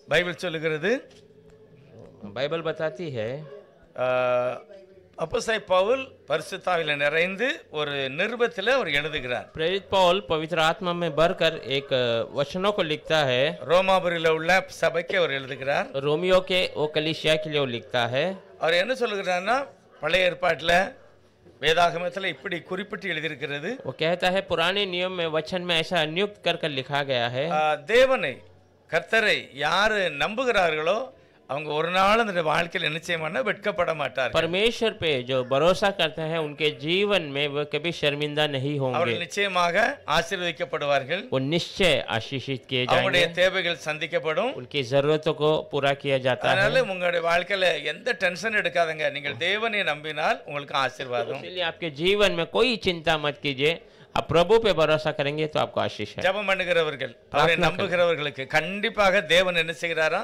Bible சொல்லுகிறது Bible बताती है அப்போஸ்தலன் பவுல் பரிசுத்தாவில நிறைந்து ஒரு நிருபத்தில் அவர் எழுதுகிறார். प्रेरित पौल पवित्र आत्मा में भरकर एक वचनों को लिखता है. ரோமாபுரியில உள்ள சபைக்கு அவர் எழுதுகிறார். रोमियो के वो कलीसिया के लिए वो लिखता है. அவர் என்ன சொல்லுகிறார்னா பழைய ஏற்பாட்டில் வேதாகமத்தில் இப்படி குறிப்பிட்டு எழுதியிருக்கிறது. वो कहता है पुराने नियम में वचन में ऐसा नियुक्त कर लिखा गया है. தேவனை கர்த்தரை யாரு நம்புகிறார்களோ அவங்க ஒரு நாள் அந்த வாழ்க்கையில் நிச்சயமான வெட்கப்பட மாட்டார்கள். परमेश्वर पे जो भरोसा करते हैं उनके जीवन में वो कभी शर्मिंदा नहीं होंगे. அவர்கள் நிச்சயமாக ஆசீர்வதிக்கப்படுவார்கள். वो निश्चय आशीषित किए जाएंगे. அவங்களுடைய தேவைகள் சந்திக்கப்படும். उनकी जरूरतों को पूरा किया जाता है. அதனால உங்களுடைய வாழ்க்கையில எந்த டென்ஷன் எடுக்காதீங்க. நீங்கள் தேவனை நம்பினால் உங்களுக்கு ஆசீர்வாதம். इसलिए आपके जीवन में कोई चिंता मत कीजिए. आप प्रभु पे भरोसा करेंगे तो आपको आशीष है. ஜெபம் பண்ணுகிறவர்கள் அவரை நம்புகிறவர்களுக்கு கண்டிப்பாக தேவன் என்ன செய்கிறாரா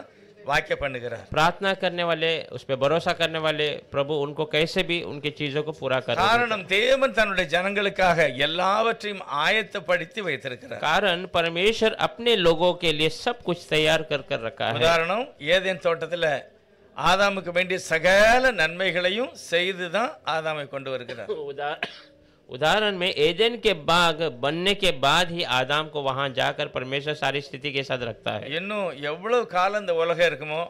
वाक्य பண்ணுகிறார். प्रार्थना करने वाले उस पे भरोसा करने वाले प्रभु उनको कैसे भी उनकी चीजों को पूरा कर காரணம் தேவன் தன்னுடைய ஜனங்களுக்காக எல்லாவற்றையும் ஆயத்தப்படுத்தி வைத்திருக்கிறார். कारण परमेश्वर अपने लोगों के लिए सब कुछ तैयार कर रखा है. உதாரணம் ஏதேன் தோட்டத்துல ஆதாமுக்கு வேண்டிய சகல நன்மைகளையும் செய்துதான் ஆதாமை கொண்டு வருகிறார். उदाहरण में एदेन के बाग बनने के बाद ही आदाम को वहां जाकर परमेश्वर सारी स्थिति के साथ रखता है. இன்னும் எவ்வளவு காலம் இந்த உலகம் இருக்குமோ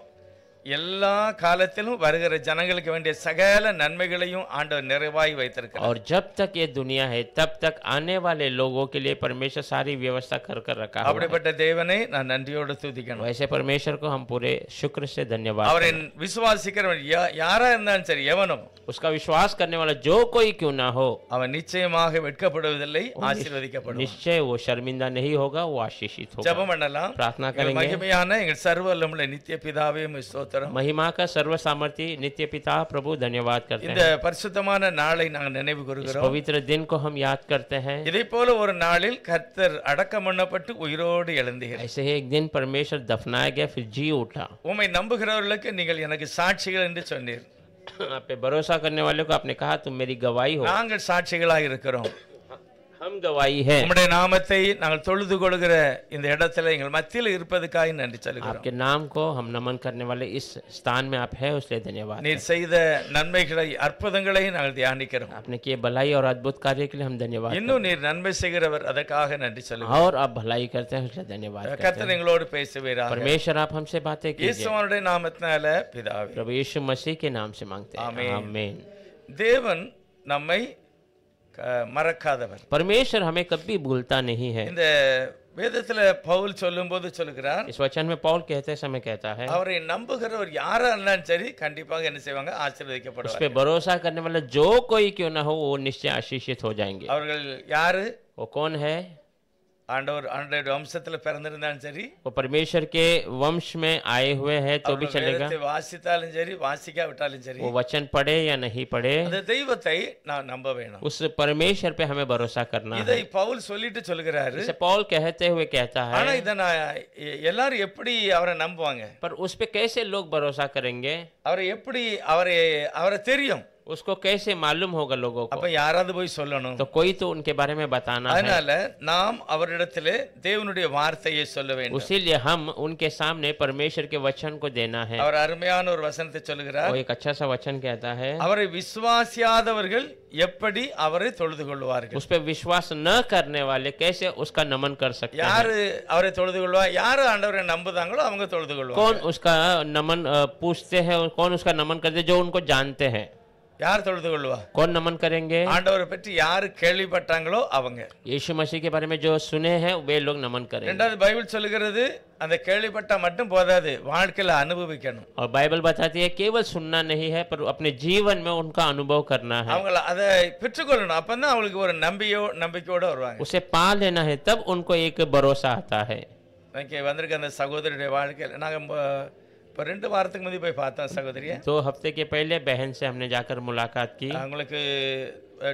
எல்லா காலத்திலும் வருகிற ஜனங்களுக்கு வேண்டிய சகல நன்மைகளையும் ஆண்டவர் நிறைவாய் வைத்திருக்கிறார். और जब तक ये दुनिया है तब तक आने वाले लोगों के लिए परमेश्वर सारी व्यवस्था कर रखा है. அப்படிப்பட்ட தேவனை நான் நன்றியோடு துதிக்கணும். वैसे परमेश्वर को हम पूरे शुक्र से धन्यवाद. அவரின் விசுவாசிக்கிறவன் யாரா இருந்தாலும் சரி எவனும் उसका विश्वास करने वाला जो कोई क्यों ना हो அவன் நிச்சயமாக வெட்கப்படுவதில்லை, ஆசீர்வதிக்கப்படுவான். निश्चय वो शर्मिंदा नहीं होगा, वो आशीषित होगा. ஜெபம் பண்ணலாம். प्रार्थना करेंगे. மகிமையான எங்கள் சர்வவல்லமுள்ள நித்திய பிதாவே உம்மை ஸ்தோத்திரம். महिमा का सर्व सामर्थी नित्य पिता प्रभु धन्यवाद करते हैं. இந்த பரிசுத்தமான நாளை நாங்கள் நினைவு கூறுகிறோம். पवित्र दिन को हम याद करते हैं. இதை போல ஒரு நாளில் கர்த்தர் அடக்கம் பண்ணப்பட்டு உயிரோடு எழுந்தீர். ऐसे ही एक दिन परमेश्वर दफनाया गया फिर जी उठा. உம்மை நம்புகிறவர்களுக்கு நீங்கள் எனக்கு சாட்சிகள் என்று சொன்னீர். आप पे भरोसा करने वाले को आपने कहा तुम मेरी गवाही हो. நாங்கள் சாட்சிகளாக இருக்கிறோம். हम गवाही है. உம்முடைய நாமத்தை நாங்கள் தொழுது கொள்கிற இந்த இடத்துல எங்கள் மத்தியில் இருப்பதற்காக நன்றி சொல்கிறோம். आपके नाम को हम नमन करने वाले इस स्थान में आप है उसलिए धन्यवाद. நீர் செய்த நன்மைகளை அற்புதங்களை நாங்கள் தியானிக்கிறோம். आपने किए भलाई और अद्भुत कार्य के लिए हम धन्यवाद. இன்னும் நீர் நன்மை செய்கிறவர், அதற்காக நன்றி சொல்கிறோம். और आप भलाई करते हैं उसलिए धन्यवाद. கர்த்தர் எங்களோடு பேசுவீராக. परमेश्वर आप हमसे बातें कीजिए. இயேசுவினுடைய நாமத்தினால பிதாவே. प्रभु यीशु मसीह के नाम से मांगते हैं. आमीन. தேவன் நம்மை மறக்காதவர். परमेश्वर हमें कभी भूलता नहीं है. இந்த வேதத்துல பவுல் சொல்லும்போது சொல்லுகிறார், इस वचन में पौल कहते समय कहता है அவரை நம்புகிறவர் யாரா இருந்தாலும் சரி கண்டிப்பாக என்ன செய்வாங்க, ஆசீர்வதிக்கப்படுவாங்க. उस पे भरोसा करने वाला जो कोई क्यों ना हो वो निश्चय आशीषित हो जाएंगे. அவர்கள் யாரு? वो कौन है? ஆண்டவர் வம்சத்துல பிறந்திருந்தாலும் சரி, वो परमेश्वर के वंश में आए हुए हैं तो भी चलेगा. வாசித்தாலும் சரி வாசிக்காவிட்டாலும் சரி, वो वचन पढ़े या नहीं पढ़े, அந்த தெய்வத்தை நான் நம்ப வேணும். उस परमेश्वर पे हमें भरोसा करना है. இதை பவுல் சொல்லிட்டு சொல்கிறாரு. इसे पौल कहते हुए कहता है, ஆனா இத நான் எல்லாரும் எப்படி அவரை நம்புவாங்க? पर उस पे कैसे लोग भरोसा करेंगे? அவரை எப்படி அவரை தெரியும்? उसको कैसे मालूम होगा लोगों को? அப்ப யாராவது போய் சொல்லணும். तो कोई तो उनके बारे में बताना है. அதனால நாம் அவரிடத்திலே தேவனுடைய வார்த்தையை சொல்ல வேண்டும். उसीलिए हम उनके सामने परमेश्वर के वचन को देना है. அவர் அருமையான ஒரு வசனத்தை சொல்லுகிறார். वो एक अच्छा सा वचन कहता है, அவரை விசுவாசியாதவர்கள் எப்படி அவரை தொழுது கொள்வார்கள்? उस पे विश्वास न करने वाले कैसे उसका नमन कर सकते हैं? யாரு அவரை தொழுது கொள்வா? யாரு ஆண்டவரை நம்புதாங்களோ அவங்க தொழுது கொள்வாங்க. कौन उसका नमन पूछते हैं और कौन उसका नमन करते हैं? जो उनको जानते हैं. யார் தொழுது கொள்வா? कौन नमन करेंगे? ஆண்டவரை பற்றி யாரு கேள்விப்பட்டாங்களோ அவங்க. यीशु मसीह के बारे में जो सुने हैं वे लोग नमन करेंगे. இரண்டாவது பைபிள் சொல்லுகிறது, அந்த கேள்விப்பட்டா மட்டும் போதாது, வாழ்க்கையில அனுபவிக்கணும். और बाइबल बताती है केवल सुनना नहीं है पर अपने जीवन में उनका अनुभव करना है. அவங்க அதை பெற்றுக்கொள்ளணும். அப்பதான் அவங்களுக்கு ஒரு நம்பிக்கையோட வருவாங்க. उसे पा लेना है तब उनको एक भरोसा आता है. இங்கே வந்திருக்க அந்த சகோதரியுடைய வாழ்க்கையில் நாங்க இப்போ 2 வாரத்துக்கு முந்தி போய் பார்த்தோம் சகோதரியை. 2 हफ्ते के पहले बहन से हमने जाकर मुलाकात की. உங்களுக்கு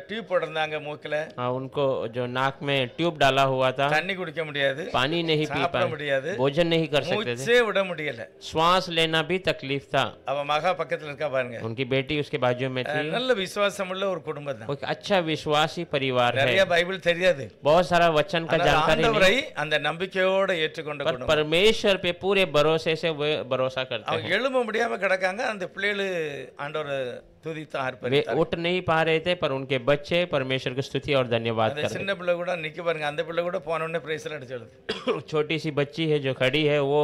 டியூப் போட்டிருந்தாங்க மூக்குல, हाँ, उनको जो नाक में ट्यूब डाला हुआ था, தண்ணி குடிக்க முடியாது, पानी नहीं पी சாப்பிட पाए, முடியாது, भोजन नहीं कर सकते थे, மூச்சே விட முடியல. श्वास लेना भी तकलीफ था। அவ மகா பக்கத்துல இருக்கா பாருங்க. उनकी बेटी उसके बाजू में थी। நல்ல விசுவாசம் உள்ள ஒரு குடும்பம் தான். वो एक अच्छा विश्वासी परिवार है। நிறைய பைபிள் தெரியாது, बहुत सारा वचन का ஆனால் जानकारी नहीं, ஆண்டவரை அந்த நம்பிக்கையோட ஏற்றுக்கொண்ட पर குடும்பம். परमेश्वर पे पूरे भरोसे से वो भरोसा करते அவங்க हैं। எழும்ப முடியாம கிடக்காங்க, அந்த பிள்ளைகளு ஆண்டவரை துதித்து वे ஆர்ப்பரித்தார். उठ नहीं पा रहे थे, पर उनके बच्चे परमेश्वर की स्तुति और धन्यवाद அந்த कर சின்ன பிள்ளை கூட நிக்க பாருங்க, அந்த பிள்ளை கூட போன உடனே பிரைஸ் அடிச்சது. रहे। छोटी सी बच्ची है जो खड़ी है, वो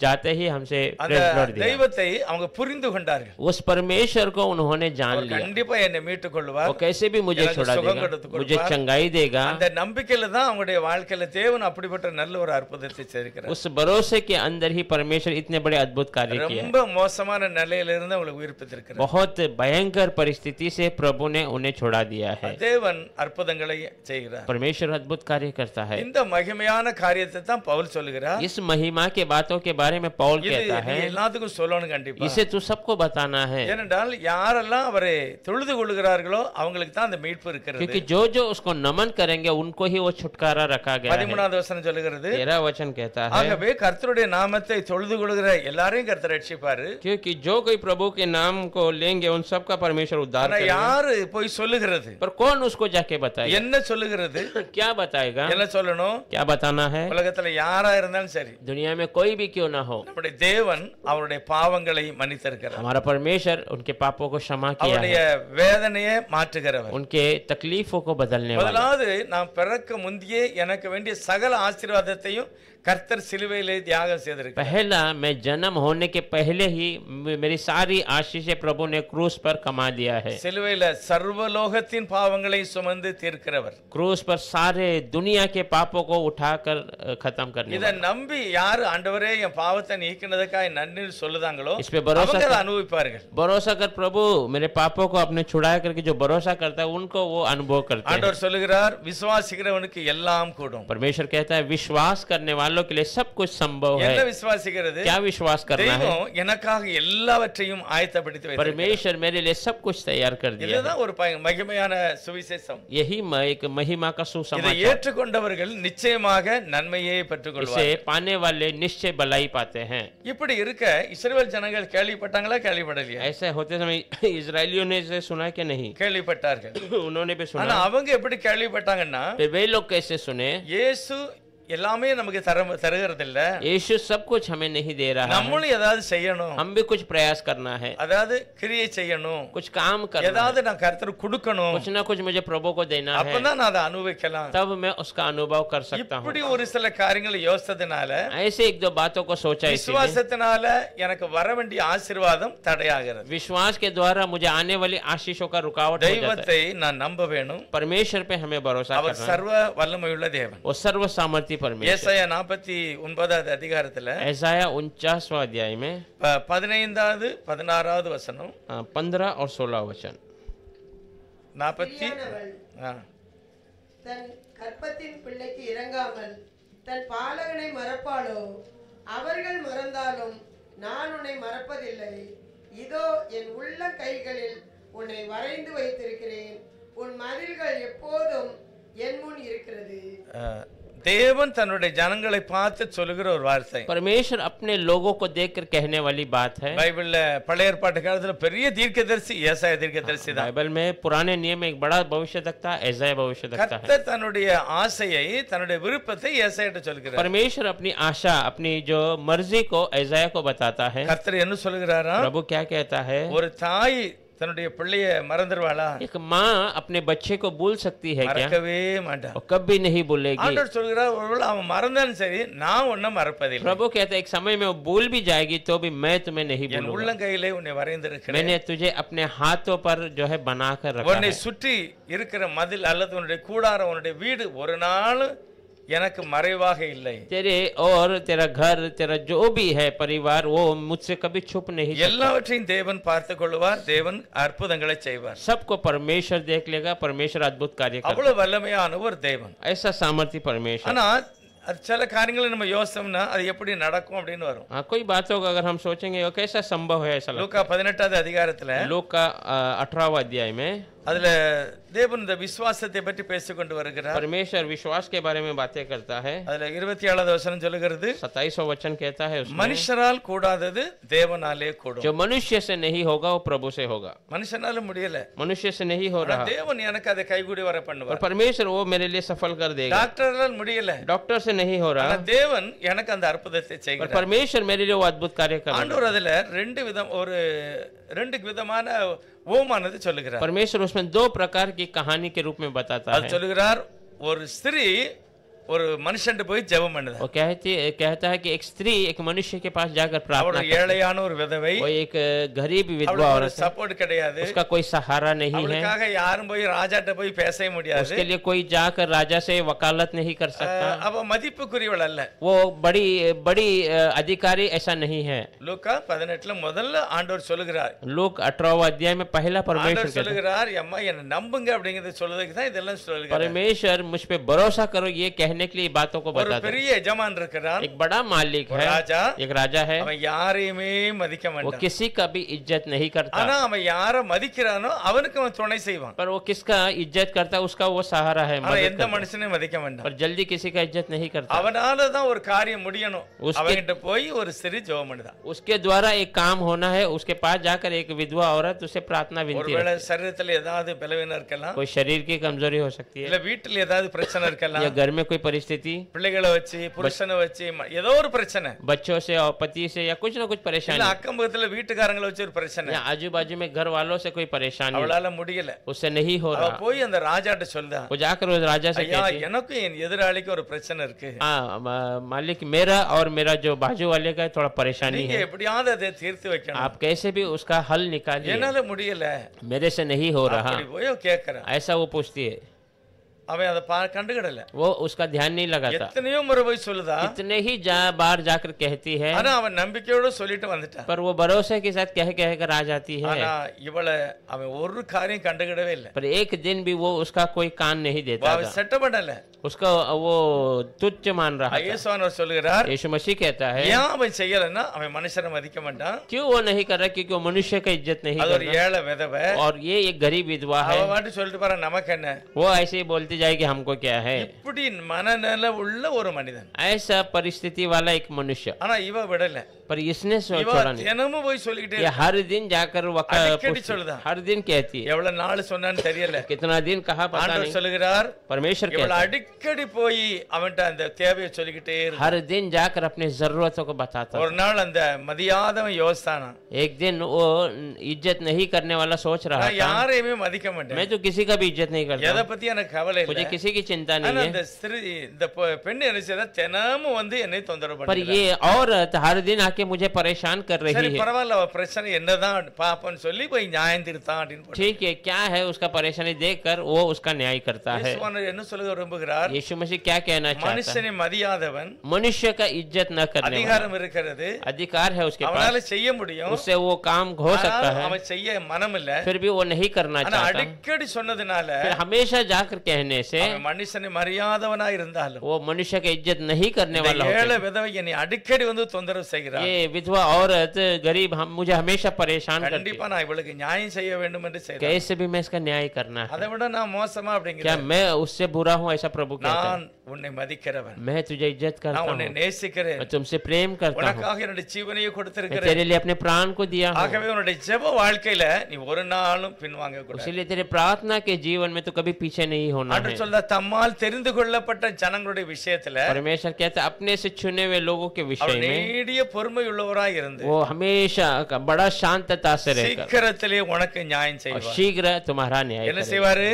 जाते ही हमसे அந்த प्रेज लॉर्ड दिया। தெய்வத்தை அவங்க புரிந்து கொண்டார்கள். उस परमेश्वर को उन्होंने जान அவர் लिया, கண்டிப்பா என்னை மீட்டுக் वो கொள்வார், कैसे भी मुझे எனக்கு छुड़ा சுகம் देगा, கொடுத்து मुझे கொடுப்பார். चंगाई देगा। அந்த நம்பிக்கையில தான் அவங்களுடைய வாழ்க்கையில தேவன் அப்படிப்பட்ட நல்ல ஒரு அற்புதத்தை செய்திருக்கிறார். उस भरोसे के अंदर ही परमेश्वर इतने बड़े अद्भुत कार्य किए। ரொம்ப மோசமான நிலையில இருந்து அவங்களுக்கு உயிர்ப்பித்திருக்கிறார். बहुत भयंकर परिस्थिति से प्रभु ने उन्हें छुड़ा दिया है। தேவன் அற்புதங்களை செய்கிறார். परमेश्वर अद्भुत कार्य करता है। இந்த மகிமையான காரியத்தை தான் பவுல் சொல்லுகிறார். इस महिमा के बातों के बारे में पौल இது कहता நீ है, எல்லாத்துக்கும் சொல்லணும் கண்டிப்பா. इसे तू सबको बताना है, ஏனென்றால் யாரெல்லாம் அவரை தொழுது கொள்கிறார்களோ அவங்களுக்கு தான் அந்த மீட்பு இருக்கிறது. क्योंकि जो जो उसको नमन करेंगे उनको ही वो छुटकारा रखा गया है। 13வது வசனம் சொல்லுகிறது, 13 वचन कहता है, ஆகவே கர்த்தருடைய நாமத்தை தொழுது கொள்கிற எல்லாரையும் கர்த்தர் ரட்சிப்பாரு. क्योंकि जो कोई प्रभु के नाम को लेंगे उन सबका परमेश्वर उद्धार ஆனா करेगा। யாரு போய் சொல்லுகிறது? पर कौन उसको जाके बताएगा? என்ன சொல்லுகிறது? क्या बताएगा? என்ன சொல்லணும்? क्या बताना है? உலகத்துல யாரா இருந்தாலும் சரி, दुनिया में कोई भी क्यों ना हो, நம்முடைய தேவன் அவருடைய பாவங்களை மன்னித்திருக்கிறார். हमारा परमेश्वर उनके पापों को क्षमा किया அவருடைய है, வேதனையை மாற்றுகிறவர். उनके तकलीफों को बदलने वाला। முதலாவது நான் பிறக்க முந்தியே எனக்கு வேண்டிய சகல ஆசீர்வாதத்தையும் கர்த்தர் சிலுவையிலே தியாகம் செய்திருக்கிறார். पहला, मैं जन्म होने के पहले ही मेरी सारी आशीषें प्रभु ने क्रूस पर कमा दिया है। சிலுவையில சர்வலோகத்தின் பாவங்களை சுமந்து தீர்க்கிறவர். क्रूस पर सारे दुनिया के पापों को उठाकर खत्म करने இத वाला। நம்பி யாரு ஆண்டவரே என் பாவத்தை நீக்கினதுக்காக நன்றி சொல்லுதாங்களோ इस पे भरोसा அவங்க அதை कर- அனுபவிப்பார்கள். भरोसा कर, प्रभु मेरे पापों को अपने छुड़ाया करके जो भरोसा करता है उनको वो अनुभव करते हैं। ஆண்டவர் சொல்லுகிறார், விசுவாசிக்கிறவனுக்கு எல்லாம் கூடும். परमेश्वर कहता है, विश्वास करने वालों के लिए सब कुछ संभव என்ன है। விசுவாசிக்கிறது? क्या विश्वास करना है? தெய்வம் எனக்காக எல்லாவற்றையும் ஆயத்தப்படுத்தி வைத்திருக்கிறார். परमेश्वर मेरे लिए सब कुछ तैयार कर दिया है। இதுதான் ஒரு மகிமையான சுவிசேஷம். यही एक महिमा का இதை सुसमाचार। ஏற்றுக்கொண்டவர்கள் நிச்சயமாக நன்மையை பெற்றுக்கொள்வார்கள். इसे पाने वाले निश्चय भलाई पाते हैं। இப்படி இருக்க இஸ்ரவேல் ஜனங்கள் கேள்விப்பட்டாங்களா கேள்விப்படலையா? ऐसे होते समय इजरायलियों ने इसे सुना कि नहीं? கேள்விப்பட்டார்கள். उन्होंने भी ஆனா सुना। அவங்க எப்படி கேள்விப்பட்டாங்கன்னா, फिर वे लोग कैसे सुने? இயேசு எல்லாமே நமக்கு தருகிறது இல்ல, यीशु सब कुछ हमें नहीं दे रहा है, நம்மளும் ஏதாவது செய்யணும், हम भी कुछ प्रयास करना है, அதாவது கிரியை செய்யணும், कुछ काम करना है, ஏதாவது நான் கர்த்தருக்கு கொடுக்கணும், कुछ ना कुछ मुझे प्रभु को देना है, அப்பதான் நான் அதை அனுபவிக்கலாம். तब मैं उसका अनुभव कर सकता हूँ। இப்படி ஒரு சில காரியங்களை யோசித்ததுனால ऐसे एक दो बातों को सोचा, इसीलिए விசுவாசத்தினால எனக்கு வர வேண்டிய ஆசீர்வாதம் தடையாகிறது. विश्वास के द्वारा मुझे आने वाली आशीषों का रुकावट हो जाता है। தெய்வத்தை நான் நம்ப வேணும். परमेश्वर पे हमें भरोसा அவர் करना है। சர்வ வல்லமையுள்ள தேவன். वो सर्व सामर्थ्य परमेश्वर। ஏசாயா 49வது அதிகாரத்துல ऐसाया 49वां अध्याय में 15வது 16வது வசனம் 15 और 16 वचन। 40 தன் கற்பத்தின் பிள்ளைக்கு இறங்காமல் தன் பாலகனை மறப்பாளோ? அவர்கள் மறந்தாலும் நான் உன்னை மறப்பதில்லை. இதோ என் உள்ள கைகளில் உன்னை வரைந்து வைத்திருக்கிறேன். உன் மதில்கள் எப்போதும் என் முன் இருக்கிறது. தேவன் தன்னுடைய ஜனங்களை பார்த்து சொல்லுகிற ஒரு வார்த்தை. परमेश्वर अपने लोगों को देखकर कहने वाली बात है। பைபிள்ல பழைய ஏற்பாட்டு காலத்துல பெரிய தீர்க்கதரிசி ஏசாயா தீர்க்கதரிசி தான். बाइबल में पुराने नियम में एक बड़ा भविष्यवक्ता ऐसाया भविष्यवक्ता है। கர்த்தர் தன்னுடைய ஆசையை தன்னுடைய விருப்பத்தை ஏசாயாட்ட சொல்கிறார். परमेश्वर अपनी आशा, अपनी जो मर्जी को ऐसाया को बताता है। கர்த்தர் என்ன சொல்கிறாரா? प्रभु क्या कहता है? ஒரு தாய் தன்னுடைய பிள்ளைய மறந்துடுவாளா? एक माँ अपने बच्चे को भूल सकती है क्या? மறக்கவே மாட்டா. और कभी नहीं भूलेगी। ஆண்டவர் சொல்கிறார், ஒருவேளை அவன் மறந்தாலும் சரி நான் உன்னை மறப்பதில்லை. प्रभु कहता है एक समय में वो भूल भी जाएगी तो भी मैं तुम्हें नहीं என் भूलूंगा। உள்ளங்கையிலே உன்னை வரைந்திருக்கிறேன். मैंने तुझे अपने हाथों पर जो है बनाकर रखा உன்னை है। சுற்றி இருக்கிற மதில் அல்லது உன்னுடைய கூடாரம், உன்னுடைய வீடு ஒரு நாள் எனக்கு மறைவாக இல்லை. तेरे और तेरा घर, तेरा जो भी है परिवार, वो मुझसे कभी छुप नहीं सकता। எல்லாவற்றையும் தேவன் பார்த்துக் கொள்வார். தேவன் அற்புதங்களை செய்வார். सबको परमेश्वर देख लेगा। परमेश्वर अद्भुत कार्य करेगा। அவ்வளவு வல்லமையான ஒரு தேவன். ऐसा सामर्थ्य परमेश्वर। ஆனா அது சில காரியங்களை நம்ம யோசிச்சோம்னா அது எப்படி நடக்கும் அப்படின்னு வரும். हाँ, कोई बातों का अगर हम सोचेंगे वो कैसा संभव है, ऐसा लगता லூக்கா 18வது அதிகாரத்துல है। लोक का 18वां अध्याय में அதுல தேவன் இந்த விசுவாசத்தை பற்றி பேசிக்கொண்டு வருகிறார். परमेश्वर विश्वास के बारे में बातें करता है. அதுல 27வது வசனம் சொல்லுகிறது, 27वां वचन कहता है उसमें, மனுஷரால் கூடாதது தேவனாலே கூடும். जो मनुष्य से नहीं होगा वो प्रभु से होगा. மனுஷனால முடியல, मनुष्य से नहीं हो रहा, தேவன் எனக்கு அதை கைகூடி வர और பண்ணுவார். परमेश्वर वो मेरे लिए सफल कर देगा. டாக்டரால் முடியல, डॉक्टर से नहीं हो रहा, தேவன் எனக்கு அந்த அற்புதத்தை और செய்கிறார். परमेश्वर मेरे लिए वो अद्भुत कार्य कर रहा है. ஆண்டவர் அதுல ரெண்டு விதமான ஓமானது சொல்லுகிறார். परमेश्वर उसमें दो प्रकार की कहानी के रूप में बताता அது है. சொல்லுகிறார், ஒரு ஸ்திரீ ஒரு மனுஷன் போய் ஜெபம் பண்ணுது. वो कहता है कि एक स्त्री एक मनुष्य के पास जाकर प्रार्थना ஒரு ஏழையான ஒரு விதவை, वो एक गरीब विधवा அவளுக்கு औरत है, சப்போர்ட் கிடையாது, उसका कोई सहारा नहीं है, அவளுக்காக யாரும் போய் ராஜாட்ட போய் பேசவே முடியாது, उसके लिए कोई जाकर राजा से वकालत नहीं कर सकता, அவ மதிப்புக்குரியவள் அல்ல, वो बड़ी बड़ी अधिकारी ऐसा नहीं है. லூக்கா 18ல முதல்ல ஆண்டவர் சொல்லுகிறார், लोग 18वां अध्याय में पहला परमेश्वर ஆண்டவர் कहता है, சொல்லுகிறார், அம்மா என்ன நம்புங்க அப்படிங்கறது சொல்றதுக்கு தான் இதெல்லாம் சொல்லுகிறார். परमेश्वर मुझ पे भरोसा करो ये कहने के लिए बातों को ஒரு बताता है. பெரிய எஜமான் இருக்கிறான், एक बड़ा मालिक है, ராஜா, एक राजा है, அவன் யாரையுமே மதிக்க वो மாட்டான், किसी का भी इज्जत नहीं करता, ஆனா அவன் யாரை மதிக்கிறானோ அவனுக்கு அவன் துணை செய்வான். पर वो किसका इज्जत करता है उसका वो सहारा है, ஆனா मदद எந்த करता है. மனுஷனையும் மதிக்க மாட்டான். पर जल्दी किसी का इज्जत नहीं करता. அவனால தான் ஒரு காரியம் முடியணும், उसके- அவன்கிட்ட போய் ஒரு சிறு ஜெபம் பண்ணுதான். उसके द्वारा एक काम होना है, उसके पास जाकर एक विधवा औरत उसे प्रार्थना विनती ஒருவேளை रखे. சரீரத்துல ஏதாவது பலவீனம் இருக்கலாம், कोई शरीर की कमजोरी हो सकती இல்ல है, வீட்டுல ஏதாவது பிரச்சனை या இருக்கலாம், घर में कोई परिस्थिति, பிள்ளைகளை வச்சு புருஷனை வச்சு ஏதோ ஒரு பிரச்சனை, बच्चों से और पति से या कुछ ना कुछ இல்ல परेशानी, அக்கம் பக்கத்துல வீட்டுக்காரங்களை வச்சு ஒரு பிரச்சனை, या आजू बाजू में घर वालों से कोई परेशानी, அவளால முடியல, उससे नहीं हो அவ रहा, போய் அந்த ராஜாட்ட சொல்லுதான், वो जाकर उस राजा से ஐயா कहती है, எனக்கும் என் எதிராளிக்கு ஒரு பிரச்சனை இருக்கு, हाँ मालिक मेरा और मेरा जो बाजू वाले का थोड़ा परेशानी நீங்க है, எப்படியாவது அதை தீர்த்து வைக்கணும், आप कैसे भी उसका हल निकालिए, என்னால முடியல मेरे से नहीं हो रहा, அப்படி போய் கேட்கறான். ऐसा वो पूछती है. அவன் அதை கண்டுகிடல, वो उसका ध्यान नहीं लगाता, எத்தனையோ முறை போய் சொல்லுதா, कितने ही बार जाकर कहती है, ஆனா அவன் நம்பிக்கையோட சொல்லிட்டு வந்துட்டான். पर वो भरोसे के साथ कह कर आ जाती है, ஆனா இவளை அவன் ஒரு காரியம் கண்டுகிடவே இல்லை, पर एक दिन भी वो उसका कोई कान नहीं देता அவன் था, செட்ட பண்ணல. उसका वो तुच्छ मान रहा था. இயேசுவானவர் சொல்லுகிறார், यीशु मसीह कहता है, ஏன் அவன் செய்யலன்னா அவன் மனுஷனை மதிக்க மாட்டான், क्यों वो नहीं कर रहा, क्योंकि वो मनुष्य का इज्जत नहीं அது ஒரு करता, ஏழை விதவை, और ये एक गरीब विधवा है, அவன் வாட்டி சொல்லிட்டு பாரு நமக்கு என்ன, वो ऐसे ही बोलती जाएगी हमको क्या है. இப்படி மனநல உள்ள ஒரு மனிதன், ऐसा परिस्थिति वाला एक मनुष्य, ஆனா இவ விடல, पर इसने இவ छोड़ा नहीं, தினமும் போய் சொல்லிக்கிட்டே ये हर दिन जाकर அடிக்கடி சொல்லுதான். हर दिन कहती है, எவ்வளவு நாள் சொன்னான்னு தெரியல, कितना दिन कहा पता ஆண்டவர் नहीं, சொல்லுகிறார், परमेश्वर இவள कहता है, அடிக்கடி போய் அவன்கிட்ட அந்த தேவையை சொல்லிக்கிட்டே இருந்தா. हर दिन जाकर अपनी जरूरतों को बताता ஒரு நாள் அந்த மதியாதவன் யோசித்தானா, था. एक दिन वो इज्जत नहीं करने वाला सोच रहा நான் था, யாரையுமே மதிக்க மாட்டேன், मैं तो किसी का भी इज्जत नहीं करता, எதை பத்தி எனக்கு கவலை मुझे இல்லை, किसी की चिंता ஆனா नहीं இந்த है, ஸ்திரீ இந்த பெண் என்ன செய்தா, தினமும் வந்து என்னை தொந்தரவு पर பண்ணுகிறா. ये औरत हर दिन आके मुझे परेशान कर சரி रही है. பரவாயில்ல, அவ பிரச்சனை என்னதான் பாப்பன்னு சொல்லி போய் நியாயம் திருத்தான் அப்படின்னு போட்டு. ठीक है, क्या है उसका परेशानी देखकर वो उसका न्याय करता है. இயேசுவானவர் என்ன சொல்ல விரும்புகிறார், यीशु मसीह क्या कहना चाहता है, மனுஷனை மதியாதவன், मनुष्य का इज्जत न करने वाला, அதிகாரம் இருக்கிறது, अधिकार है उसके அவனால पास, செய்ய முடியும், उससे वो काम हो सकता ஆனாலும் है, அவன் செய்ய மனம் இல்ல, फिर भी वो नहीं करना ஆனா चाहता, அடிக்கடி சொன்னதுனால फिर हमेशा जाकर कहने से அவன் மனுஷனை மரியாதவனா இருந்தாலும் वो मनुष्य का इज्जत नहीं करने இந்த वाला ஏழை होता है. விதவை என்னை அடிக்கடி வந்து தொந்தரவு செய்கிறார், ये विधवा औरत गरीब हम मुझे हमेशा परेशान करती கண்டிப்பா நான் இவளுக்கு நியாயம் செய்ய வேண்டும் என்று है, செய்தார். कैसे भी मैं इसका न्याय करना है, அதை விட நான் மோசமா क्या அப்படிங்கிற, मैं उससे बुरा हूँ ऐसा प्रभु कहता நான் है, உன்னை மதிக்கிறவன், मैं तुझे इज्जत करता நான் हूँ, உன்னை நேசிக்கிறேன், मैं तुमसे प्रेम करता हूँ, உனக்காக என்னுடைய ஜீவனையை मैं கொடுத்திருக்கிறேன், तेरे लिए अपने प्राण को दिया हूँ, ஆகவே உன்னுடைய ஜெப வாழ்க்கையில நீ ஒரு நாளும் பின்வாங்க கூடாது. इसीलिए तेरे प्रार्थना के जीवन में तो कभी पीछे नहीं होना है. ஆண்டவர் சொல்ற தம்மால் தெரிந்து கொள்ளப்பட்ட ஜனங்களுடைய விஷயத்துல परमेश्वर कहता है अपने से चुने हुए लोगों के विषय அவர் में நீடிய பொறுமை உள்ளவராய் இருந்து वो हमेशा बड़ा शांतता से रहकर சீக்கிரத்திலே உனக்கு நியாயம் और செய்வார். शीघ्र तुम्हारा न्याय என்ன करेगा. செய்வாரு,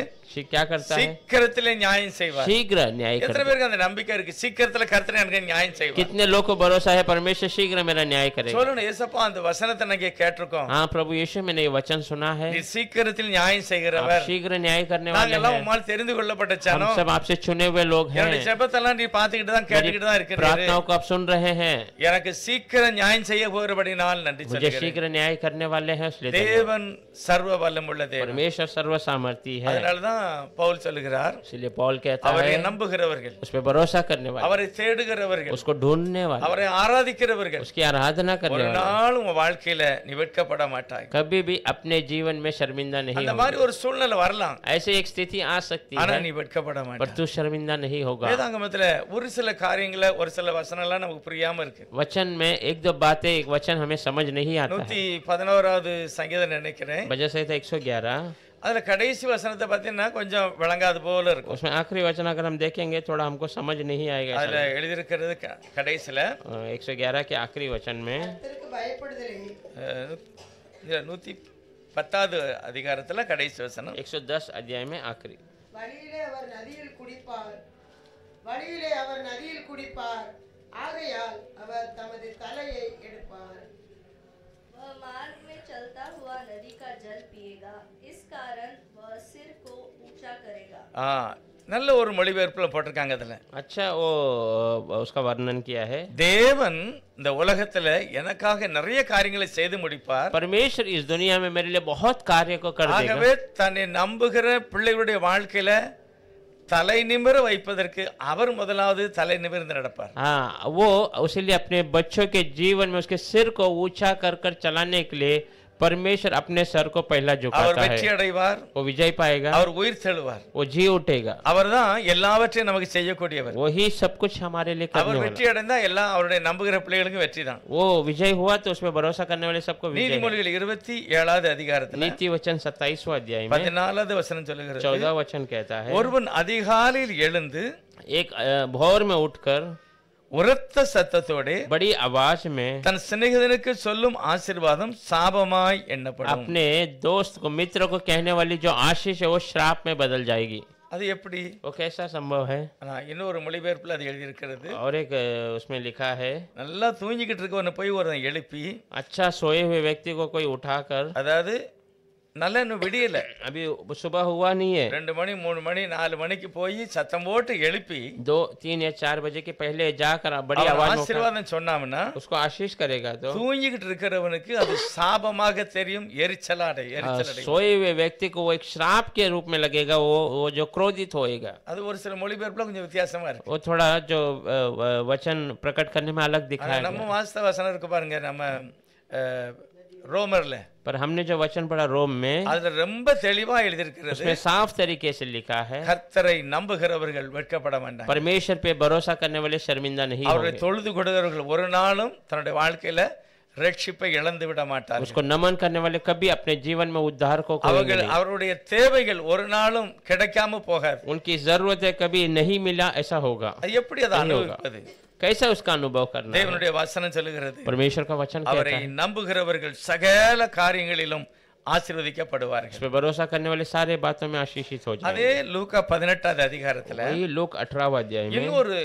क्या करता है, சீக்கிரத்திலே நியாயம் செய்வார். शीघ्र न्याय எத்தனை करता है. பேருக்கு அந்த நம்பிக்கை இருக்கு, சீக்கிரத்துல கர்த்தர் எனக்கு நியாயம் செய்வார். कितने लोग को भरोसा है परमेश्वर शीघ्र मेरा न्याय करेगा. சொல்லணும், ஏசப்பா அந்த வசனத்தை நாங்க கேட்டிருக்கோம், हाँ प्रभु यीशु मैंने ये वचन सुना है, நீ சீக்கிரத்தில் நியாயம் आप செய்கிறவர், शीघ्र न्याय करने वाले நாங்க எல்லாம் हैं, உம்மால் தெரிந்து கொள்ளப்பட்ட हम ஜனம், सब आपसे चुने हुए लोग हैं, என்னுடைய ஜெபத்தெல்லாம் நீ பாத்துக்கிட்டு தான் கேட்டுக்கிட்டு தான் இருக்கிறீர், प्रार्थनाओं को आप सुन रहे हैं, எனக்கு சீக்கிரம் நியாயம் செய்ய போகிறபடினால் நன்றி मुझे சொல்கிறேன். शीघ्र न्याय करने वाले हैं इसलिए धन्यवाद. தேவன் சர்வ வல்லமுள்ள தேவன், परमेश्वर सर्व सामर्थी है, அதனாலதான் தான் பவுல் சொல்லுகிறார், इसलिए पॉल कहता அவரை है நம்புகிறவர்கள், उस पे भरोसा करने वाले, அவரை தேடுகிறவர்கள், उसको ढूंढने वाले, அவரை ஆராதிக்கிறவர்கள் उसकी आराधना करने ஒரு वाले நாள் உங்க வாழ்க்கையில நீ வெட்கப்பட மாட்டாய். कभी भी अपने जीवन में शर्मिंदा नहीं அந்த होगा। மாதிரி ஒரு சூழ்நிலை வரலாம், ऐसे एक स्थिति आ सकती ஆனா है நீ வெட்கப்பட पर மாட்டாய். तू शर्मिंदा नहीं होगा। வேதாங்கமத்துல ஒரு சில காரியங்களை ஒரு சில வசனம்லாம் நமக்கு புரியாம இருக்கு. वचन में एक दो बातें, एक वचन हमें समझ नहीं आता है। 111வது சங்கீதம் நினைக்கிறேன், वजह से 111 அதுல கடைசி வசனத்தை பார்த்தீங்கன்னா கொஞ்சம் விளங்காது போல இருக்கும். उसमें आखिरी वचन अगर हम देखेंगे थोड़ा हमको समझ नहीं आएगा। அதுல எழுதியிருக்கிறது கடைசியில 111 के आखिरी वचन में கர்த்தருக்கு பயப்படுதலே 110வது அதிகாரத்துல கடைசி வசனம், 110 अध्याय में आखिरी, வழியிலே அவர் நதியில் குடிப்பார், வழியிலே அவர் நதியில் குடிப்பார், ஆகையால் அவர் தமது தலையை எடுப்பார். वह मार्ग में चलता हुआ नदी का जल पिएगा, इस कारण वह सिर को ऊंचा करेगा। நல்ல ஒரு மொழிபெயர்ப்புல போட்டிருக்காங்க. அதுல अच्छा वो उसका वर्णन किया है, தேவன் இந்த உலகத்துல எனக்காக நிறைய காரியங்களை செய்து முடிப்பார், परमेश्वर इस दुनिया में मेरे लिए बहुत कार्य को कर देगा। ஆகவே தன்னை நம்புகிற பிள்ளைகளுடைய வாழ்க்கையில தலை நிமிர வைப்பதற்கு அவர் முதலாவது தலை நிமிர்ந்து நடப்பார். हाँ, वो उसीलिए अपने बच्चों के जीवन में उसके सिर को ऊंचा कर कर चलाने के लिए परमेश्वर अपने सर को पहला அவர் झुकाता வெற்றி है। அடைவார், वो विजय पाएगा, அவர் உயிர் தெழுவார், वो जी उठेगा, அவர்தான் எல்லாவற்றையும் நமக்கு செய்யக்கூடியவர். वही सब कुछ हमारे लिए करने அவர் वाला। வெற்றி அடைந்தா எல்லாம் அவருடைய நம்புகிற பிள்ளைகளுக்கு வெற்றி தான். वो विजय हुआ तो उसमें भरोसा करने वाले सबको विजय है। நீதிமொழிகள் 27வது அதிகாரத்துல नीति वचन 27वां अध्याय में 14வது வசனம் சொல்லுகிறது, 14वां वचन कहता है, ஒருவன் அதிகாலையில் எழுந்து एक भोर में उठकर உரத்த சத்தத்தோட बड़ी आवाज में தன் சிநேகிதனுக்கு சொல்லும் ஆசீர்வாதம் சாபமாய் எண்ணப்படும். अपने दोस्त को, मित्र को कहने वाली जो आशीष है वो श्राप में बदल जाएगी। அது எப்படி? वो कैसा संभव है? இன்னொரு மொழிபெயர்ப்புல அது எழுதியிருக்கிறது, और एक उसमें लिखा है, நல்லா தூங்கிக்கிட்டு இருக்கவனை போய் ஒரு எழுப்பி, अच्छा सोए हुए व्यक्ति को कोई उठाकर, அதாவது நல்லா இன்னும் விடியல, अभी सुबह हुआ नहीं है, 2 மணி 3 மணி 4 மணிக்கு போய் சத்தம் போட்டு எழுப்பி 2, 3 या 4 बजे के पहले जाकर बड़ी அவன் आवाज में ஆசீர்வாதம் சொன்னாம்னா उसको आशीष करेगा तो தூங்கிக்கிட்டு இருக்கிறவனுக்கு அது சாபமாக தெரியும், எரிச்சல் सोए हुए व्यक्ति को वो एक श्राप के रूप में लगेगा, वो जो क्रोधित होएगा। அது ஒரு சில மொழிபெயர்ப்புல கொஞ்சம் வித்தியாசமா இருக்கு. वो थोड़ा जो वचन प्रकट करने में अलग दिखाया நம்ம गया। வாஸ்தவ வசனம் இருக்கு பாருங்க, நம்ம ரோமர்ல पर हमने जो वचन पढ़ा रोम में, அதுல ரொம்ப தெளிவா எழுதியிருக்கிறது, उसमें साफ तरीके से लिखा है, கர்த்தரை நம்புகிறவர்கள் வெட்கப்பட மாட்டாங்க, परमेश्वर पे भरोसा करने वाले शर्मिंदा नहीं அவரை होंगे, தொழுது கொடுக்கிறவர்கள் ஒரு நாளும் தன்னுடைய வாழ்க்கையில ரட்சிப்பை இழந்து விட மாட்டார்கள், उसको नमन करने वाले कभी अपने जीवन में उद्धार को खोएंगे அவர்கள் नहीं। அவருடைய தேவைகள் ஒரு நாளும் கிடைக்காம போகாது. उनकी जरूरतें कभी नहीं मिला ऐसा होगा। அது எப்படி அதை அனுபவிப்பது? कैसा उसका अनुभव करना है? தேவனுடைய வசனம் சொல்லுகிறது, परमेश्वर का वचन அவரை कहता है, நம்புகிறவர்கள் சகல காரியங்களிலும் ஆசீர்வதிக்கப்படுவார்கள். उस पे भरोसा करने वाले सारे बातों में आशीषित हो जाएंगे। அதே லூக்கா 18வது அதிகாரத்துல वही लोक 18वां अध्याय में இன்னொரு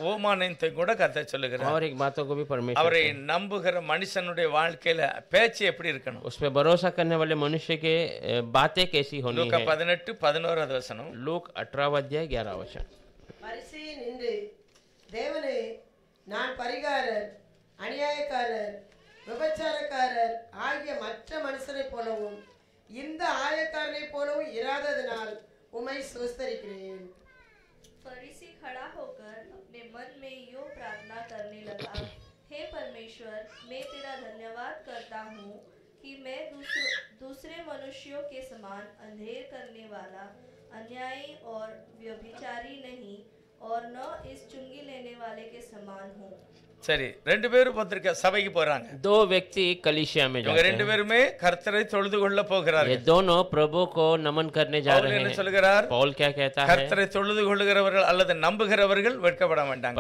ஓமானத்தை கூட கர்த்தர் சொல்லுகிறார், और एक बातों को भी परमेश्वर அவரை नம்புகிற மனுஷனுடைய வாழ்க்கையில பேச்சு எப்படி இருக்கணும்? उस पे भरोसा करने वाले मनुष्य के बातें कैसी होनी லூக்கா है। 18:11வது வசனம், लोक 18वां अध्याय 11 वचन, பரிசேயன் நின்று, தேவனே, நான் பரிகாரர், அநியாயக்காரர், விபச்சாரக்காரர் ஆகிய மற்ற மனுஷரைப் போலவும் இந்த ஆயக்காரனைப் போலவும் இராததினால் உம்மை ஸ்தோத்திரிக்கிறேன். फरीसी खड़ा होकर अपने मन में यूं प्रार्थना करने लगा, हे परमेश्वर, मैं तेरा धन्यवाद करता हूँ कि मैं दूसरे मनुष्यों के समान अंधेर करने वाला, अन्यायी और व्यभिचारी नहीं, और न इस चुंगी लेने वाले के समान हूँ। சரி, 2 பேரும் பத்திரிக்கை சபைக்கு போறாங்க. 2 व्यक्ति कलीसिया में இவங்க जाते 2 हैं। பேருமே கர்த்தரை தொழுது கொள்ள ये போகிறார்கள். दोनों प्रभु को नमन करने जा பவுல் रहे என்ன हैं। சொல்கிறார்? पौल क्या कहता है? கர்த்தரை தொழுது கொள்ளுகிறவர்கள் அல்லது நம்புகிறவர்கள் வெட்கப்பட மாட்டாங்க.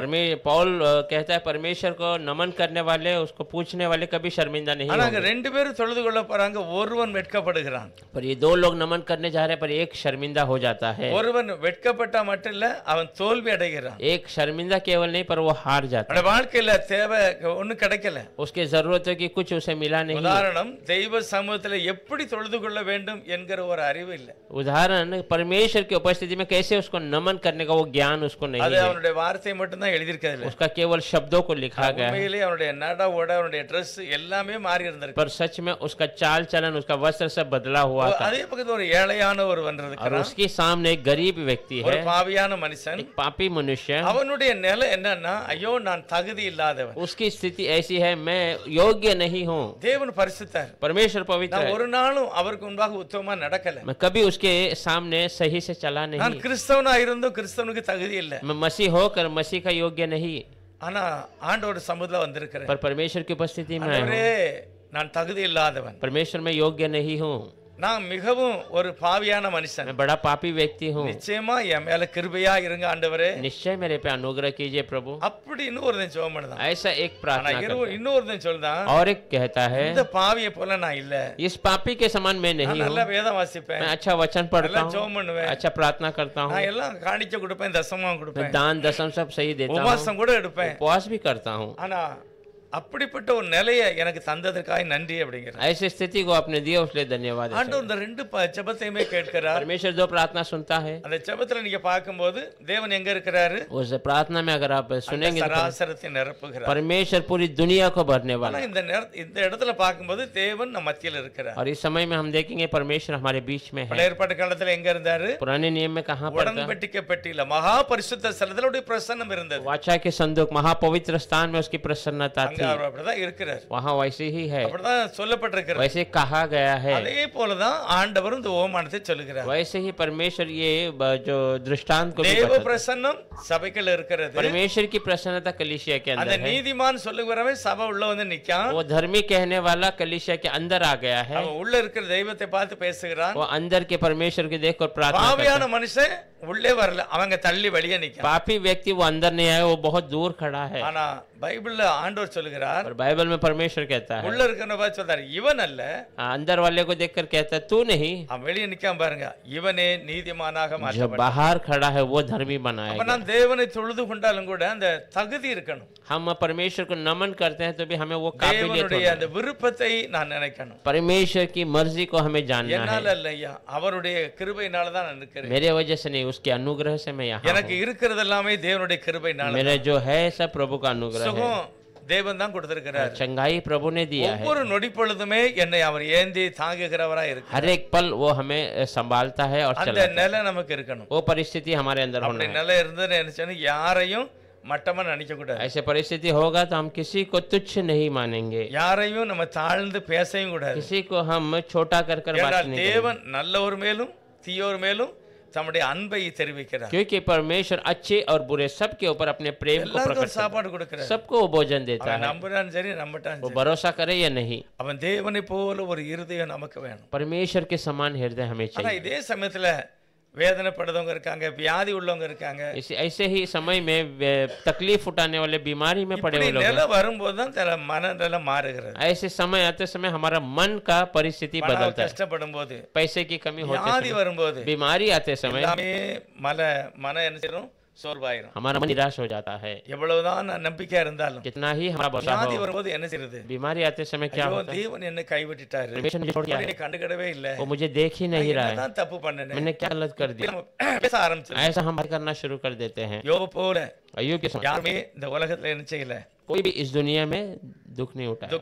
पौल कहता है परमेश्वर को नमन करने वाले, उसको पूछने वाले कभी शर्मिंदा नहीं ஆனா होंगे। 2 பேரும் தொழுது கொள்ள போறாங்க, ஒருவன் வெட்கப்படுகிறான். पर ये 2 लोग नमन करने जा रहे हैं, पर एक शर्मिंदा हो जाता है। ஒருவன் வெட்கப்பட்டா மட்டும் இல்ல, அவன் தோல்வி அடைகிறான். एक शर्मिंदा केवल नहीं, पर वो हार जाता है। அவனுடைய வாழ்க்கையில இல்ல, தேவை ஒண்ணும் கிடைக்கல. उसके जरूरतों की कुछ उसे मिला नहीं। உதாரணம், தெய்வ சமூகத்துல எப்படி தொழுது கொள்ள வேண்டும் என்கிற ஒரு அறிவு இல்ல. उदाहरण, परमेश्वर की उपस्थिति में कैसे उसको नमन करने का वो ज्ञान उसको नहीं அது है। அவனுடைய வார்த்தை மட்டும் தான் எழுதியிருக்கிறது. उसका केवल शब्दों को लिखा गया है, உண்மையிலேயே அவனுடைய நட உட, அவனுடைய ட்ரெஸ் எல்லாமே மாறி இருந்திருக்கு. पर सच में उसका चाल चलन, उसका वस्त्र सब बदला हुआ था। அதே பக்கத்துல ஒரு ஏழையான ஒருவன் और இருக்கிறான், उसके सामने एक गरीब व्यक्ति ஒரு है, பாவியான மனுஷன். एक पापी मनुष्य। அவனுடைய நிலை என்னன்னா, ஐயோ நான் தகுதி இல்லாதவன். उसकी स्थिति ऐसी है, मैं योग्य नहीं हूँ। தேவன் பரிசுத்தர், परमेश्वर पवित्र நான் है, ஒரு நாளும் அவருக்கு முன்பாக உத்தமமா நடக்கல. मैं कभी उसके सामने सही से चला நான் नहीं। கிறிஸ்தவனா இருந்தும் கிறிஸ்தவனுக்கு தகுதி இல்ல. मैं मसीह होकर मसीह का योग्य नहीं, ஆனா ஆண்டவர் சமூகத்துல வந்திருக்கிறேன். पर परमेश्वर की उपस्थिति में आया हूँ। ஆண்டவரே, நான் தகுதி இல்லாதவன், परमेश्वर में योग्य नहीं हूँ, நான் மிகவும் ஒரு பாவியான மனுஷன். मैं बड़ा पापी व्यक्ति हूँ। நிச்சயமா என் மேல கிருபையா இருங்க ஆண்டவரே निश्चय मेरे पे अनुग्रह कीजिए प्रभु। அப்படி இன்னொருத்தன் ஜெபம் பண்ணுதான். ऐसा एक ஆனா प्रार्थना करता है। இன்னொருத்தன் சொல்றான், और एक कहता है, இந்த பாவியை போல நான் இல்ல, इस पापी के समान मैं நான் नहीं हूँ, நல்லா வேதம் வாசிப்பேன், मैं अच्छा वचन पढ़ता நல்லா हूँ, ஜெபம் பண்ணுவேன், अच्छा प्रार्थना करता हूँ, நான் எல்லாம் காணிக்க கொடுப்பேன், தசமம் मैं கொடுப்பேன், दान दसम सब सही देता हूँ, உபவாசம் கூட எடுப்பேன். उपवास भी करता हूँ। ஆனா அப்படிப்பட்ட ஒரு நிலையை எனக்கு தந்ததற்காக நன்றி அப்படிங்கிற ऐसी स्थिति को आपने दिया उसलिए धन्यवाद है। ஆண்டவர் இந்த ரெண்டு ஜெபத்தையுமே கேட்கிறார். परमेश्वर दो प्रार्थना सुनता है। அந்த ஜெபத்துல நீங்க பார்க்கும்போது தேவன் எங்க இருக்கிறாரு? उस प्रार्थना में अगर आप सुनेंगे तो சராசரத்தை நிரப்புகிறார். परमेश्वर पूरी दुनिया को भरने वाला ஆனா है। இந்த இடத்துல பார்க்கும்போது தேவன் நம்ம மத்தியில இருக்கிறார். और इस समय में हम देखेंगे परमेश्वर हमारे बीच में है। பழைய ஏற்பாட்டு காலத்துல எங்க இருந்தாரு? पुराने नियम में कहाँ पर था? உடன்படிக்கை பெட்டியில மகா பரிசுத்த ஸ்தலத்துல அவருடைய பிரசன்னம் இருந்தது. वाचा के संदूक महापवित्र स्थान में उसकी प्रसन्नता அங்க थी। அவர் அப்படிதான் இருக்கிறார். वहाँ वैसे ही है, அப்படிதான் சொல்லப்பட்டிருக்கிறது. वैसे कहा गया है। அதே போலதான் ஆண்டவரும் இந்த ஓமானத்தை சொல்லுகிறார். वैसे ही परमेश्वर ये जो दृष्टांत को भी தேவ बताता है। பிரசன்னம் சபைக்குள்ள இருக்கிறது. परमेश्वर की प्रसन्नता कलीसिया के அந்த अंदर है। நீதிமான் சொல்லுகிறவன் சபை உள்ள வந்து நிக்கான். वो धर्मी कहने वाला कलीसिया के अंदर आ गया है। அவன் உள்ள இருக்கிற தெய்வத்தை பார்த்து பேசுகிறான். वो अंदर के परमेश्वर को देखकर प्रार्थना करता பாவியான है। மனுஷன் உள்ளே வரல, அவங்க தள்ளி வெளியே நிக்கான். पापी व्यक्ति वो अंदर नहीं आया, वो बहुत दूर खड़ा है। ஆனா பைபிள்ல ஆண்டவர் சொல்லுகிறார், और बाइबल में परमेश्वर कहता है, உள்ள இருக்கிறவன பார்த்து சொல்றாரு, இவன் அல்ல, अंदर वाले को देखकर कहता है तू नहीं, அவன் வெளியே நிக்காம பாருங்க, இவனே நீதிமானாக जो மாற்றப்பட்டான். बाहर खड़ा है वो धर्मी बनाया அப்ப गया। நான் தேவனை தொழுது கொண்டாலும் கூட அந்த தகுதி இருக்கணும். हम परमेश्वर को नमन करते हैं तो भी हमें वो काबिलियत தேவனுடைய होना அந்த है। விருப்பத்தை நான் நினைக்கணும். परमेश्वर की मर्जी को हमें जानना என்னால है। இல்லையா, அவருடைய கிருபையினால தான் நான் இருக்கிறேன். मेरे वजह से नहीं, उसके अनुग्रह से मैं यहाँ எனக்கு हूँ। இருக்கிறது எல்லாமே தேவனுடைய கிருபையினால. मेरे जो है सब प्रभु का अनुग्रह है। சுகம் தேவன் தான் கொடுத்திருக்கிறார். चंगाई प्रभु ने दिया है। ஒவ்வொரு நொடி பொழுதுமே என்னை அவர் ஏந்தி தாங்குகிறவரா இருக்கிறார். हर एक पल वो हमें संभालता है और அந்த चलाता है। நிலை நமக்கு இருக்கணும். वो परिस्थिति हमारे अंदर होना அப்படி है। நிலை இருந்ததுன்னு நினைச்சேன்னு யாரையும் மட்டமா நினைக்க கூடாது. ऐसे परिस्थिति होगा तो हम किसी को तुच्छ नहीं मानेंगे, யாரையும் நம்ம தாழ்ந்து பேசவும் கூடாது. किसी को हम छोटा कर कर बात ஏனென்றால் नहीं करेंगे। தேவன் நல்லோர் மேலும் தீயோர் மேலும் தம்முடைய அன்பை தெரிவிக்கிறார். क्योंकि परमेश्वर अच्छे और बुरे सबके ऊपर अपने प्रेम को எல்லாருக்கும் प्रकट ஒரு करता சாப்பாடு है। கொடுக்கிறார். सबको वो भोजन देता அவன் है, நம்புறான் சரி நம்பட்டான் वो சரி. भरोसा करे या नहीं। அவன் தேவனை போல ஒரு இருதயம் நமக்கு வேணும். परमेश्वर के समान हृदय हमें ஆனா चाहिए। இதே சமயத்துல வேதனைப்படுறவங்க இருக்காங்க, வியாதி உள்ளவங்க இருக்காங்க. ऐसे ही समय में तकलीफ उठाने वाले, बीमारी में पड़े இப்படி हुए लोग நிலை हैं। வரும்போது தான் சில மனநிலை மாறுகிறது. ऐसे समय आते समय हमारा मन का परिस्थिति பணம் बदलता है। கஷ்டப்படும் போது, पैसे की कमी होते வியாதி समय, வரும்போது बीमारी आते समय எல்லாமே மன என்ன செய்யும், சோர்வாயிரும். हमारा मन निराश हो जाता है। எவ்வளவுதான் நம்பிக்கையா இருந்தாலும் कितना ही हमारा भरोसा வியாதி हो, வரும்போது என்ன செய்யறது? बीमारी आते समय क्या ஐயோ, होता है? தேவன் என்னை கைவிட்டுட்டாரு, परमेश्वर मुझे छोड़ दिया है, என்னை கண்டுக்கிடவே இல்ல, वो मुझे देख ही नहीं रहा है, என்னதான் தப்பு பண்ணனே, मैंने क्या गलत कर दिया। பேச ஆரம்பிச்சு ऐसा हम करना शुरू कर देते हैं। யோபு போல अय्यूब के समय யாருமே இந்த உலகத்துல என்ன செய்யல, कोई भी इस दुनिया में दुख नहीं उठाया,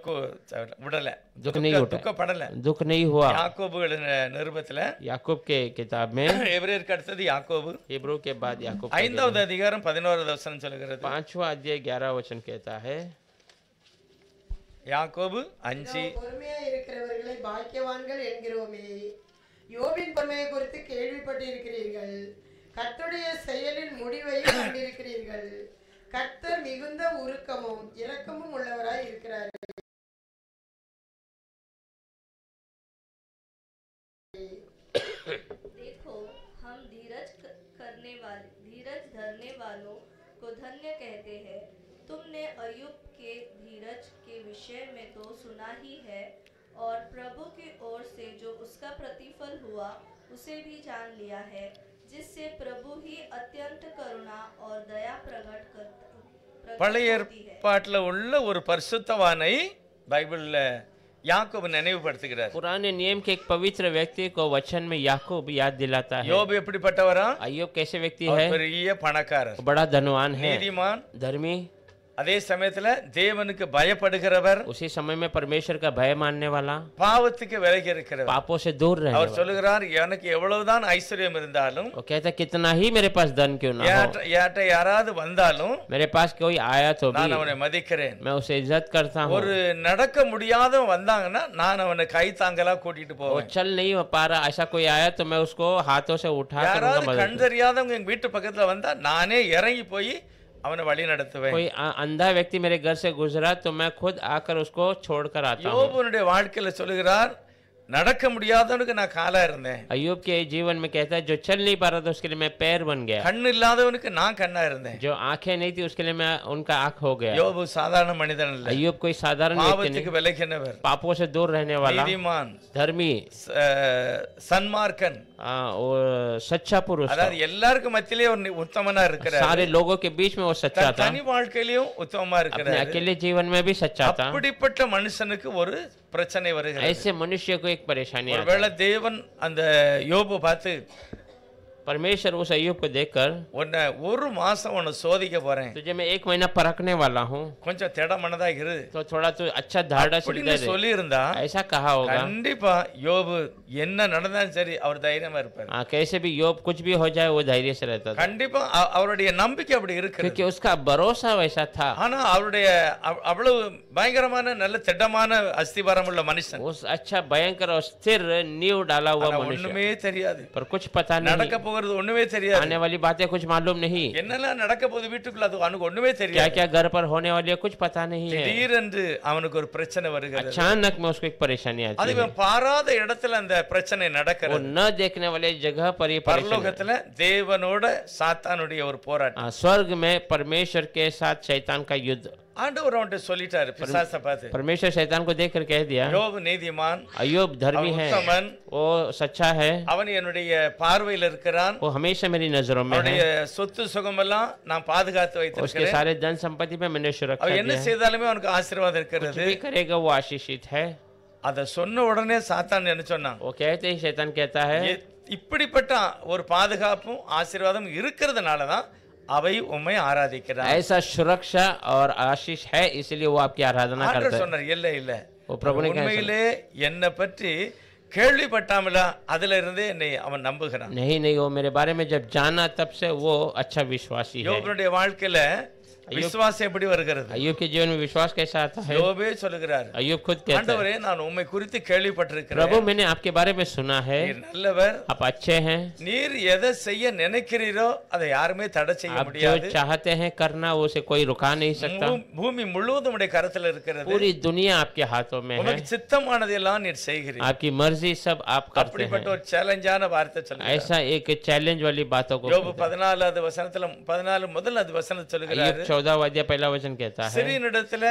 விடல, दुख नहीं उठाया, துக்கப்படல. दुख नहीं हुआ। யாக்கோபு எழுதின நிருபத்துல याकूब के किताब में, எபிரேயருக்கு அடுத்தது யாக்கோபு, हिब्रू के बाद याकूब, 5வது அதிகாரம் 11வது வசனம் சொல்கிறது. 5वां अध्याय 11 वचन कहता है, யாக்கோபு 5 பொறுமையா இருக்கிறவர்களை பாக்கியவான்கள் என்கிறோமே. யோபின் பொறுமையை குறித்து கேள்விப்பட்டிருக்கிறீர்கள், கர்த்தருடைய செயலின் முடிவையும் கண்டிருக்கிறீர்கள். கர்த்தர் மிகுந்த உருக்கமும் இரக்கமும் உள்ளவராய் இருக்கிறார். देखो, हम धीरज धरने वालों को धन्य कहते हैं। तुमने अय्यूब के धीरज के विषय में तो सुना ही है, और प्रभु की ओर से जो उसका प्रतिफल हुआ उसे भी जान लिया है, जिससे प्रभु ही अत्यंत करुणा और दया प्रकट பழைய होती है। ஏற்பாட்டில் உள்ள ஒரு பரிசுத்தவானை பைபிள்ல யாக்கோபு நினைவுபடுத்துகிறார். पुराने नियम के एक पवित्र व्यक्ति को वचन में याकूब याद दिलाता है। யோபு எப்படிப்பட்டவரா? अय्यूब कैसे व्यक्ति அவர் है? பெரிய பணக்காரர், बड़ा धनवान है, நீதிமான், धर्मी, அதே சமயத்துல தேவனுக்கு பயப்படுகிறவர், उसी समय में परमेश्वर का भय मानने वाला, பாவத்துக்கு விலகி இருக்கிறவர். पापों से दूर रहने அவர் वाला। சொல்லுகிறார், எனக்கு எவ்வளவுதான் ஐஸ்வர்யம் இருந்தாலும், वो कहता कितना ही मेरे पास धन क्यों ना हो, யார்ட்ட யாராவது வந்தாலும் मेरे पास कोई आया तो भी நான் அவனை மதிக்கிறேன். मैं उसे इज्जत करता हूँ। ஒரு நடக்க முடியாதவன் வந்தாங்கன்னா நான் அவனை கை தாங்கலா கூட்டிட்டு वो போவேன். चल नहीं पा रहा, ऐसा कोई आया तो मैं उसको हाथों से उठा कर उनका யாராவது मदद கண் தெரியாதவங்க எங்க வீட்டு பக்கத்துல வந்தா நானே இறங்கி போய் அவனை வழி நடத்துவேன். कोई अंधा व्यक्ति मेरे घर से गुजरा तो मैं खुद आकर उसको छोड़कर आता हूँ। யோபுனுடைய வாழ்க்கையில சொல்லுகிறார், நடக்க முடியாதவனுக்கு நான் காலா இருந்தேன், अय्यूब के जीवन में कहता है जो चल नहीं पा रहा था उसके लिए मैं पैर बन गया, கண் இல்லாதவனுக்கு நான் கண்ணா இருந்தேன். जो आंखें नहीं थी उसके लिए मैं उनका आंख हो गया। யோபு சாதாரண மனிதன் இல்ல, अय्यूब कोई साधारण व्यक्ति नहीं, பாவத்துக்கு விலகினவர், पापों से दूर रहने वाला, நீதிமான், धर्मी, சன்மார்க்கன், और सच्चा पुरुष था। அதாவது எல்லாருக்கும் மத்தியிலே ஒரு உத்தமனா இருக்கிறார். सारे लोगों के बीच में वो सच्चा था, தனி வாழ்க்கையிலும் உத்தமமா अपने இருக்கிறார். अकेले जीवन में भी सच्चा था। அப்படிப்பட்ட மனுஷனுக்கு ஒரு பிரச்சனை வருகிறது. ऐसे मनुष्य को एक परेशानी आती है। ஒருவேளை தேவன் அந்த யோபு பார்த்து, परमेश्वर उस अय्यूब को देखकर உன்னை ஒரு மாசம் உன்னை சோதிக்க போறேன், तुझे मैं 1 महीना परखने वाला हूँ, கொஞ்சம் திடமனதா இரு तो थोड़ा तो अच्छा धाड़ा அப்படின்னு சொல்லி இருந்தா ऐसा कहा होगा। கண்டிப்பா யோபு என்ன நடந்தாலும் சரி அவர் தைரியமா இருப்பார். हाँ, कैसे भी योग कुछ भी हो जाए वो धैर्य से रहता था, கண்டிப்பா அவருடைய நம்பிக்கை அப்படி இருக்கு. क्योंकि उसका भरोसा वैसा था। ஆனா அவருடைய அவ்வளவு பயங்கரமான நல்ல திடமான அஸ்திபாரம் உள்ள மனுஷன், उस अच्छा भयंकर और स्थिर नींव डाला हुआ ஆனா मनुष्य, ஒண்ணுமே தெரியாது, पर कुछ पता नहीं, நடக்க போகிறது ஒண்ணுமே தெரியாது, आने वाली बातें कुछ मालूम नहीं, என்னெல்லாம் நடக்க போகுது வீட்டுக்குள்ள அது அவனுக்கு ஒண்ணுமே क्या தெரியாது. क्या घर पर होने वाली है कुछ पता नहीं है। திடீரென்று அவனுக்கு ஒரு பிரச்சனை வருகிறது. अचानक में उसको एक परेशानी आती அது है, இவன் பாராத இடத்துல அந்த பிரச்சனை वो நடக்கிறது. न देखने वाले जगह पर ये परेशानी। பரலோகத்துல தேவனோட சாத்தானுடைய ஒரு போராட்டம். स्वर्ग में परमेश्वर के साथ शैतान का युद्ध। ஆண்டவர் அவன்கிட்ட சொல்லிட்டாரு பிசாசை பார்த்து, परमेश्वर शैतान को देखकर कह दिया, யோபு நீதிமான், अय्यूब धर्मी அவன் है, உத்தமன், वो सच्चा है, அவன் என்னுடைய பார்வையில் இருக்கிறான், वो हमेशा मेरी नजरों में है, அவனுடைய சொத்து சுகமெல்லாம் நான் பாதுகாத்து उसके வைத்திருக்கிறேன், सारे धन संपत्ति में मैंने सुरक्षा அவன் दिया என்ன है, செய்தாலுமே அவனுக்கு ஆசீர்வாதம் कुछ இருக்கிறது. भी करेगा वो आशीषित है। அத சொன்ன உடனே சாத்தான் என்ன சொன்னான், वो कहते ही शैतान कहता है, இப்படிப்பட்ட ஒரு பாதுகாப்பும் ஆசீர்வாதம் இருக்கிறதுனால தான் அவை உம்மை ஆராதிக்கிறார். ऐसा सुरक्षा और आशीष है इसलिए वो आपकी आराधना करता ஆண்டவர் है। சொன்னார், இல்ல இல்ல, वो प्रभु ने कहा, உண்மையிலே என்னை பற்றி கேள்விப்பட்டாமலா அதுல இருந்தே என்னை அவன் நம்புகிறான். नहीं नहीं, वो मेरे बारे में जब जाना तब से वो अच्छा विश्वासी है। யோபுடைய வாழ்க்கையில விசுவாசம் எப்படி வருகிறது? अय्यूब के जीवन में विश्वास कैसा आता है? யோபே சொல்லுகிறார், अय्यूब खुद कहता है, ஆண்டவரே நான் உம்மை குறித்து கேள்விப்பட்டிருக்கிறேன், प्रभु मैंने आपके बारे में सुना है, நீர் நல்லவர், आप अच्छे हैं, நீர் எதை செய்ய நினைக்கிறீரோ அதை யாருமே தடை செய்ய आप जो முடியாது, चाहते हैं करना वो उसे कोई रुका नहीं सकता, பூமி முழுவதும் உடைய கரத்துல இருக்கிறது, पूरी दुनिया आपके हाथों में है, உமக்கு சித்தமானதெல்லாம் நீர் செய்கிறீர். आपकी मर्जी सब आप करते அப்படிப்பட்ட हैं। ஒரு சேலஞ்சான வார்த்தை சொல்லுகிறார். ऐसा एक चैलेंज वाली बातों को யோபு 14வது வசனத்துல 14 முதல் வசனம் சொல்லுகிறாரு, अय्यूब 14 अध्याय पहला वचन कहता है, ஸ்திரீனிடத்துல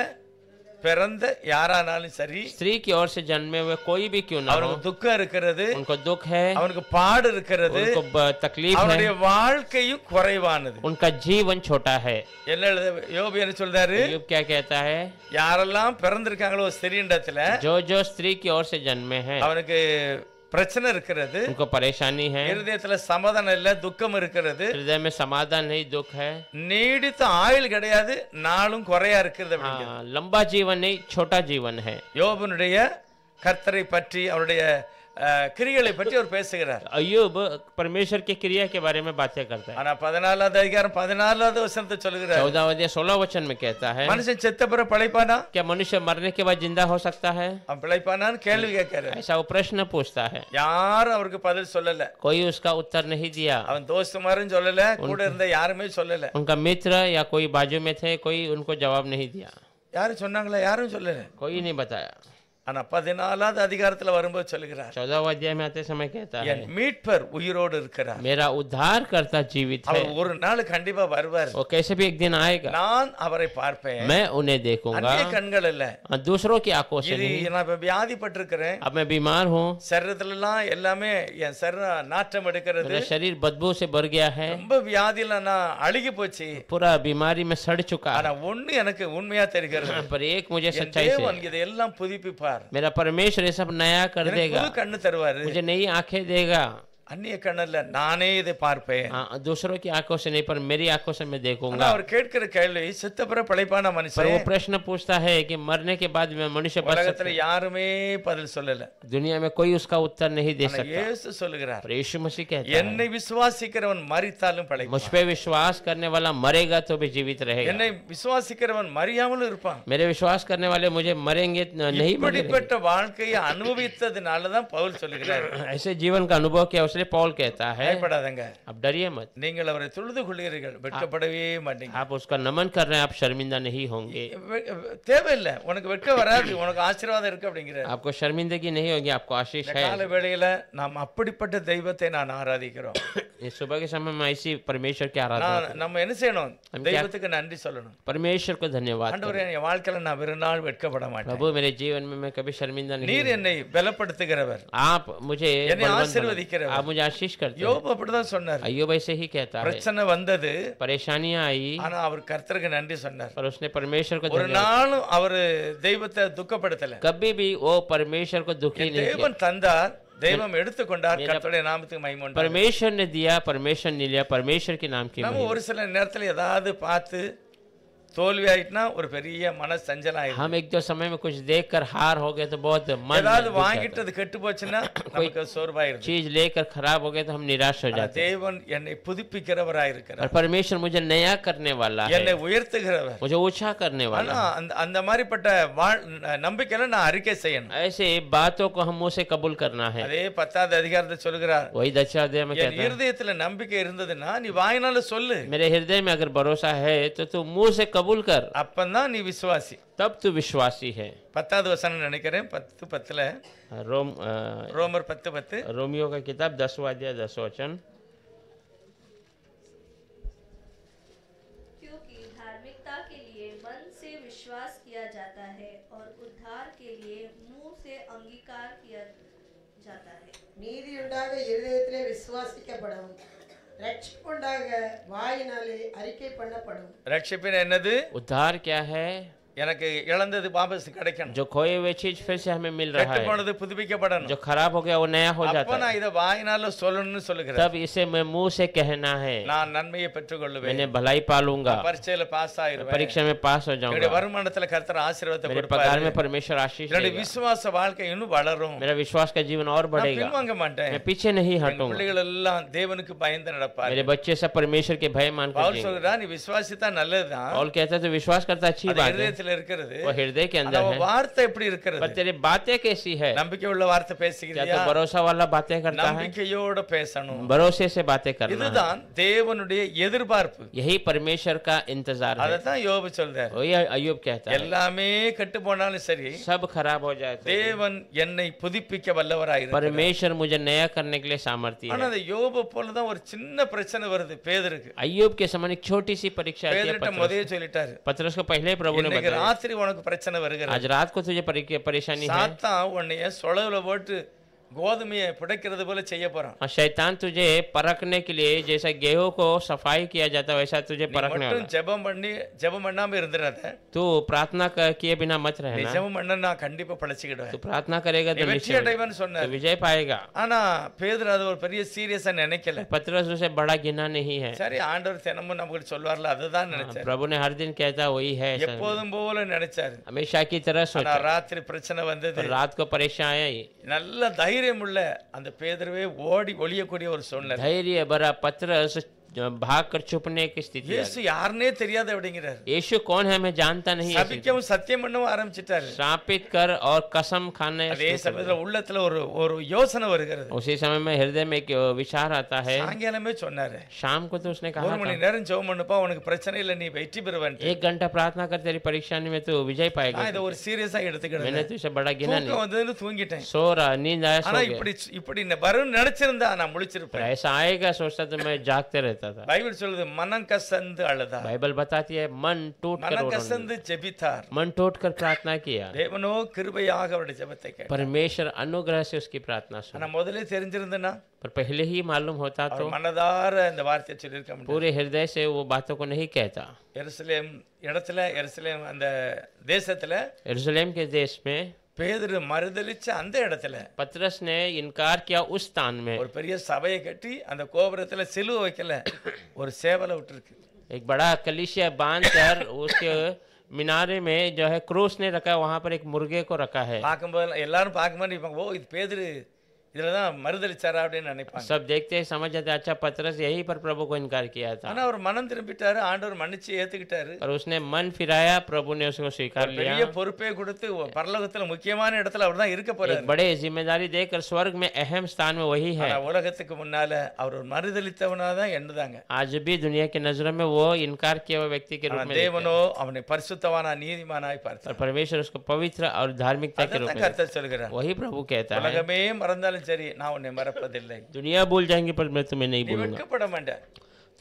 பிறந்த யாரானாலும் சரி स्त्री की ओर से जन्मे हुए कोई भी क्यों ना हो, அவனுக்கு துக்கம் இருக்கிறது, उनको दुख है, அவனுக்கு பாடு இருக்கிறது, उनको तकलीफ அவனுடைய है, வாழ்க்கையும் குறைவானது. उनका जीवन छोटा है। என்ன யோபு என்ன சொல்றாரு, अय्यूब क्या कहता है, யாரெல்லாம் பிறந்திருக்காங்களோ ஸ்திரீனிடத்துல जो जो स्त्री की ओर से जन्मे हैं அவனுக்கு பிரச்சனை இருக்கிறது, उनको परेशानी है, இருதயத்துல சமாதானம் இல்ல, துக்கம் இருக்கிறது, हृदय में समाधान नहीं, दुख है, நீடித்த ஆயுள் கிடையாது, நாளும் குறையா இருக்கிறது அப்படிங்கிறது. हाँ, लंबा जीवन नहीं, छोटा जीवन है। யோபனுடைய கர்த்தரை பற்றி அவருடைய கிரியைகளை பற்றி அவர் பேசுகிறார். अय्यूब परमेश्वर की क्रिया के बारे में बातें करता है। ஆனா 14வது அதிகாரம் 14வது வசனத்தை சொல்லுகிறார், 14 अध्याय 16 वचन में कहता है, மனுஷன் செத்த பிறகு பிழைப்பானா? क्या मनुष्य मरने के बाद जिंदा हो सकता है? அவன் பிழைப்பானான்னு கேள்வி கேட்கிறார். ऐसा वो प्रश्न पूछता है, யாரும் அவருக்கு பதில் சொல்லல. कोई उसका उत्तर नहीं दिया, அவன் தோஸ்துமாரும் சொல்லல, கூட இருந்த யாருமே சொல்லல. उनका मित्र या कोई बाजू में थे कोई उनको जवाब नहीं दिया, யாரும் சொன்னாங்களா? யாரும் சொல்லல. कोई नहीं बताया। ஆனா 14வது அதிகாரத்துல வரும்போது சொல்லுகிறார் 14वां अध्याय में आते समय कहता है என் மீட்பர் உயிரோடு இருக்கிறார், मेरा उद्धार करता जीवित है, அவர் ஒரு நாள் கண்டிப்பா வருவார், वो कैसे भी एक दिन आएगा, நான் அவரை பார்ப்பேன். मैं उन्हें देखूंगा, அந்நிய கண்கள் இல்ல, दूसरों की आंखों से இது नहीं। நான் இப்ப வியாதிப்பட்டிருக்கிறேன், अब मैं बीमार हूँ, சரீரத்துல எல்லாம் எல்லாமே என் சரீரம் நாற்றம் எடுக்கிறது, मेरा शरीर बदबू से भर गया है, ரொம்ப வியாதியில நான் அழுகி போச்சு. पूरा बीमारी में सड़ चुका ஆனா है, ஒண்ணு எனக்கு உண்மையா தெரிகிறது, पर एक मुझे என் सच्चाई से தேவன் இதெல்லாம் புதுப்பிப்பார், मेरा परमेश्वर ये सब नया कर எனக்கு देगा, புது கண்ணு தருவாரு. मुझे नई आंखें देगा। அந்நிய கண்ணல்ல, நானே இதை பார்ப்பேன். दूसरों की आंखों से नहीं, पर मेरी आंखों से मैं ஆனா देखूंगा। அவர் கேட்கிற கேள்வி, செத்தப்புற பிழைப்பான पर वो மனுஷன் प्रश्न पूछता है कि मरने के बाद में मनुष्य बच सकता உலகத்துல है? யாருமே பதில் சொல்லல. दुनिया में कोई उसका उत्तर नहीं दे ஆனா सकता, இயேசு சொல்லுகிறார், पर यीशु मसीह कहता है என்னை விசுவாசிக்கிறவன் மரித்தாலும் मुझ பிழைப்பான், पे विश्वास करने वाला मरेगा तो भी जीवित रहेगा। என்னை விசுவாசிக்கிறவன் மரியாமலும் இருப்பான். मेरे विश्वास करने वाले मुझे मरेंगे नहीं मरेंगे। இப்படிப்பட்ட வாழ்க்கையை அனுபவித்ததுனாலதான் பவுல் சொல்லுகிறார், ऐसे जीवन का अनुभव किया इसलिए पौल कहता है பயப்படாதங்க, अब डरिए मत, நீங்கள் அவரை தொழுது கொள்கிறீர்கள், வெட்கப்படவே மாட்டீங்க. आप उसका नमन कर रहे हैं, आप शर्मिंदा नहीं होंगे, தேவையில்லை, உனக்கு வெட்கம் வராது, உனக்கு ஆசீர்வாதம் இருக்கு அப்படிங்கிற आपको शर्मिंदगी नहीं होगी, आपको आशीष இந்த है। கால வேளையில நாம் அப்படிப்பட்ட தெய்வத்தை நான் ஆராதிக்கிறோம். इस सुबह के समय में ऐसी परमेश्वर की आराधना, நம்ம என்ன செய்யணும்? हम தெய்வத்துக்கு நன்றி சொல்லணும். परमेश्वर को धन्यवाद करें। ஆண்டவரே, என் வாழ்க்கையில நான் ஒரு நாள் வெட்கப்பட மாட்டேன். प्रभु मेरे जीवन में मैं कभी शर्मिंदा नहीं நீர் हूँ। என்னை பலப்படுத்துகிறவர், आप मुझे என்னை बलवंत ஆசீர்வதிக்கிறவர். बनाते, आप मुझे आशीष करते हैं। யோபு அப்படிதான் சொன்னார். अय्यूब ऐसे ही कहता है, பிரச்சனை வந்தது, परेशानियां आई, ஆனா அவர் கர்த்தருக்கு நன்றி சொன்னார். पर उसने परमेश्वर को ஒரு धन्यवाद, நாளும் அவரு தெய்வத்தை துக்கப்படுத்தல. कभी भी वो परमेश्वर को दुखी नहीं किया। தேவன் தந்தார், தெய்வம் எடுத்துக்கொண்டார், கர்த்தருடைய நாமத்துக்கு மகிமை உண்டாகட்டும். परमेश्वर ने दिया, परमेश्वर ने लिया, परमेश्वर के नाम की நம்ம महिमा। ஒரு சில நேரத்துல ஏதாவது பார்த்து தோல்வி ஆயிட்டுனா ஒரு பெரிய மன சஞ்சலம் ஆயிடும். हम एक दो समय में कुछ देखकर हार हो गए तो बहुत मन ஏதாவது दुख जाता வாங்கிட்டு அது கெட்டு போச்சுன்னா நமக்கு है। சோர்வாயிருது. चीज लेकर खराब हो गए तो हम निराश हो जाते हैं। தேவன் என்னை புதுப்பிக்கிறவராயிருக்கிறார், और परमेश्वर मुझे नया करने वाला என்னை है, உயர்த்துகிறவர். मुझे ऊंचा करने ஆனா वाला है। அந்த மாதிரிப்பட்ட நம்பிக்கையில நான் அறிக்கை செய்யணும். ऐसे बातों को हम मुंह से कबूल करना है। அதே 10வது அதிகாரத்தை சொல்கிறார், वही 10वें अध्याय में என் कहता है, இருதயத்துல நம்பிக்கை இருந்ததுன்னா நீ வாயினால சொல்லு, मेरे हृदय में अगर भरोसा है तो तू मुंह से कबूल कर, அப்பந்தான் நீ விசுவாசி. तब तू विश्वासी है। 10வது வசனம் நினைக்கிறேன், 10:10 ரோமர் 10:10. रोमियो का किताब 10वां अध्याय 10वां वचन। क्योंकि धार्मिकता के लिए मन से विश्वास किया जाता है और उद्धार के लिए मुंह से अंगीकार किया जाता है। நீதியுண்டாக இருதயத்திலே விசுவாசிக்கப்படும், ரட்சிப்புண்டாக வாயினாலே அறிக்கை பண்ணப்படும். ரட்சிப்பின் என்னது? उद्धार क्या है? எனக்கு இழந்தது वापस கிடைக்கணும், जो खोए हुए चीज फिर से हमें मिल रहा கெட்டு है, போனது புதுப்பிக்கப்படணும். जो खराब हो गया वो नया हो அப்ப जाता है। நான் இத வாயினால சொல்லணும்னு சொல்லுகிறேன். तब इसे मैं मुंह से कहना है, நான் நன்மையை பெற்றுக்கொள்வேன், मैंने भलाई पालूंगा, பரீட்சையில பாஸ் ஆயிருவேன், परीक्षा में पास हो என்னுடைய जाऊंगा, வருமானத்துல கர்த்தர் ஆசீர்வாதத்தை मेरे पगार கொடுப்பாரு, में परमेश्वर आशीष என்னுடைய देगा, விசுவாச வாழ்க்கை இன்னும் வளரும், मेरा विश्वास का जीवन और நான் बढ़ेगा, பின்வாங்க மாட்டேன். मैं पीछे नहीं என் हटूंगा, பிள்ளைகள் எல்லாம் தேவனுக்கு பயந்து நடப்பார். मेरे बच्चे सब परमेश्वर के भय मान कर பவுல் जिएंगे। சொல்றா, நீ விசுவாசித்தா நல்லதுதான், पौल कहता है तो विश्वास करता अच्छी அது बात है, இருதயத்துல இருக்கிறது, वो हृदय के ஆனா अंदर है, வார்த்தை எப்படி இருக்கிறது? पर तेरी बातें कैसी है? நம்பிக்கை உள்ள வார்த்தை क्या பேசுகிறியா? तो भरोसा वाला बातें करता है? நம்பிக்கையோட பேசணும். भरोसे से बातें करना है। இதுதான் தேவனுடைய எதிர்பார்ப்பு. यही परमेश्वर का इंतजार है। அதத்தான் யோபு சொல்றார், वही अय्यूब कहता है, எல்லாமே கெட்டு போனாலும் சரி, सब खराब हो जाए तो தேவன் என்னை புதுப்பிக்க வல்லவராயிருக்கிறார். परमेश्वर मुझे नया करने के लिए सामर्थ्य ஆனா है। அந்த யோபு போலதான் ஒரு சின்ன பிரச்சனை வருது பேதுருக்கு. अय्यूब के समान एक छोटी सी परीक्षा आती है। பேதுருட்ட முதலே சொல்லிட்டாரு, पतरस को पहले ही प्रभु ने இன்னைக்கு बताया, ராத்திரி உனக்கு பிரச்சனை வருகிறது, आज रात को तुझे परेशानी है, சாத்தான் உன்னைய சொலவுல போட்டு கோதுமையை புடைக்கிறது போல செய்ய போறான். और शैतान तुझे परखने के लिए जैसा गेहूं को सफाई किया जाता है वैसा तुझे நீ परखने மட்டும் वाला। ஜெபம் பண்ணாம இருந்துறாத. तू प्रार्थना किए बिना मत நீ रहना, ஜெபம் பண்ணா நான் கண்டிப்பா பழச்சிக்கிடுவேன், तू प्रार्थना करेगा நீ तो வெற்றி निश्चय அடைவன்னு तो சொன்னார். विजय पाएगा। ஆனா பேதுரு அது ஒரு பெரிய சீரியஸா நினைக்கல. पतरस उसे बड़ा गिना नहीं है। சரி, ஆண்டவர் தினமும் நமக்கு சொல்வார்ல, அதுதான் நினைச்சாரு. प्रभु ने हर दिन कहता वही है, ऐसा எப்போதும் போல நினைச்சாரு. हमेशा की तरह ஆனா सोचा, ராத்திரி பிரச்சனை வந்தது. पर रात को परेशान आई, நல்ல தைரியம் உள்ள அந்த பேதுருவே ஓடி ஒளியக்கூடிய ஒரு சூழ்நிலை. धैर्य भरा पतरस भाग कर छुपने की स्थिति आ இயேசு யாருன்னே தெரியாது அப்படிங்கிறார். गई। यीशु कौन है हमें जानता नहीं है। சபிக்கவும் சத்தியம் பண்ணவும் ஆரம்பிச்சிட்டாரு. श्रापित कर और कसम खाने அதே சமயத்துல உள்ளத்துல ஒரு யோசனை வருகிறது. उसी समय में हृदय में एक विचार आता है। சாயங்காலமே சொன்னாரு, शाम को तो उसने कहा ஒரு மணி நேரம் ஜெபம் பண்ணுப்பா, உனக்கு பிரச்சனை இல்லை, நீ வெற்றி பெறுவேன். 1 घंटा प्रार्थना कर तेरी परीक्षा में तो विजय पाएगा। நான் இதை ஒரு சீரியஸா எடுத்துக்கிட்டேன். मैंने तो इसे बड़ा गिना नहीं। தூக்கம் வந்ததுன்னு தூங்கிட்டேன். सो रहा, नींद आया, ஆனா सो गया। இப்படி வரும்னு நினைச்சிருந்தா நான் पर முழிச்சிருப்பேன். ऐसा आएगा सोचता तो मैं जागते रहता था। பைபிள் சொல்லுது மனம் கசந்து அழுதா, बाइबल बताती है मन टूट कर மனம் रोने கசந்து ஜெபித்தார். लगा। मन टूट कर प्रार्थना किया। தேவனோ கிருபையாக அவருடைய ஜெபத்தை கேட்டார். परमेश्वर अनुग्रह से उसकी प्रार्थना ஆனா सुनी। முதல்ல தெரிஞ்சிருந்தனா पर पहले ही मालूम होता तो அவர் மனதார இந்த வார்த்தையை சொல்லியிருக்க முடியும். पूरे हृदय से वो बातों को नहीं कहता। எருசலேம் அந்த தேசத்துல यरूशलेम के देश में பேதுரு மறுதலிச்ச அந்த இடத்துல पतरस ने इनकार किया उस स्थान में ஒரு பெரிய சபையை கட்டி அந்த கோபுரத்துல சிலுவை வைக்கல, ஒரு சேவலை விட்டுருக்கு. एक बड़ा कलीसिया बांध कर उसके मीनारे में जो है क्रूस ने रखा, वहां पर एक मुर्गे को रखा है। பார்க்கும்போது எல்லாரும் பார்க்கும்போது நினைப்பாங்க, ஓ இது பேதுரு இதுலதான் மறுதலிச்சாரா அப்படின்னு நினைப்பாங்க. सब देखते ही समझ जाते अच्छा पतरस यही पर प्रभु को इनकार किया था। ஆனா அவர் மனம் திரும்பிட்டாரு, ஆண்டவர் மன்னிச்சு ஏத்துக்கிட்டாரு. और उसने मन फिराया, प्रभु ने उसको स्वीकार लिया। பெரிய பொறுப்பை கொடுத்து பரலோகத்துல முக்கியமான இடத்துல அவர் தான் இருக்க போறாரு. एक बड़े जिम्मेदारी देकर स्वर्ग में अहम स्थान में वही है। ஆனா உலகத்துக்கு முன்னால அவர் ஒரு மறுதலித்தவனா தான் எண்ணுதாங்க. आज भी दुनिया की नजरों में वो इनकार किया हुआ व्यक्ति के रूप में देखते தேவனோ அவனை பரிசுத்தவானா நீதிமானாய் हैं। பார்த்தார். और परमेश्वर उसको पवित्र और धार्मिकता के रूप அதான் में கர்த்தர் சொல்கிறார், वही प्रभु कहता है। உலகமே மறந்தாலும் சரி நான் உன்னை மறப்பதில்லை. दुनिया भूल जाएंगी पर मैं तुम्हें नहीं நீ भूलूंगा। வெட்கப்பட மாட்டாய்,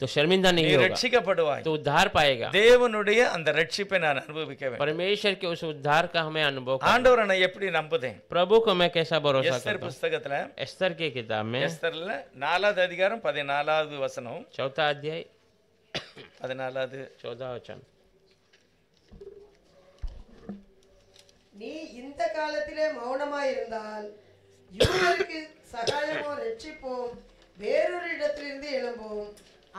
तो शर्मिंदा நீ नहीं होगा, ரட்சிக்கப்படுவாய். तो उद्धार पाएगा। தேவனுடைய அந்த ரட்சிப்பை நான் அனுபவிக்க வேண்டும். परमेश्वर के उस उद्धार का हमें अनुभव करना। ஆண்டவரை நான் எப்படி நம்புதேன்? प्रभु को मैं कैसा भरोसा எஸ்தர் करता हूँ। புஸ்தகத்துல एस्तर की किताब में எஸ்தர்ல 4வது அதிகாரம் 14வது வசனம், 4 अध्याय 14வது 14 वचन। நீ இந்த காலத்திலே மௌனமாயிருந்தால் யூதருக்கு சகாயமோ ரட்சிப்போம் வேறொரு இடத்திலிருந்து எழும்பும்.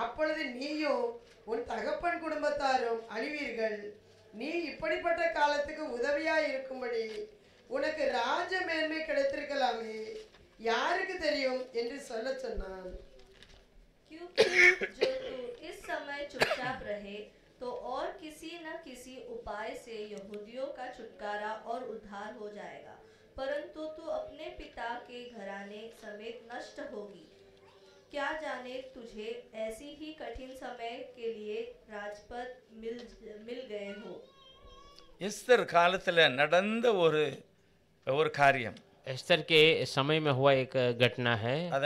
அப்பொழுது நீயும் உன் தகப்பன் குடும்பத்தாரும் அழிவீர்கள். நீ இப்படிப்பட்ட காலத்துக்கு உதவியாய் இருக்கும்படி உனக்கு ராஜ மேன்மை கிடைத்திருக்கலாமே, யாருக்கு தெரியும் என்று சொல்லச் சொன்னான். क्योंकि जो तू इस समय चुपचाप रहे तो और किसी न किसी उपाय से यहूदियों का छुटकारा और उद्धार हो जाएगा, परंतु तू अपने पिता के घराने समेत नष्ट होगी। क्या जाने तुझे ऐसी ही कठिन समय के लिए राजपद मिल गए हो। எஸ்தர் காலத்துல நடந்த ஒரு காரியம், एस्तर के समय में हुआ एक घटना है। அத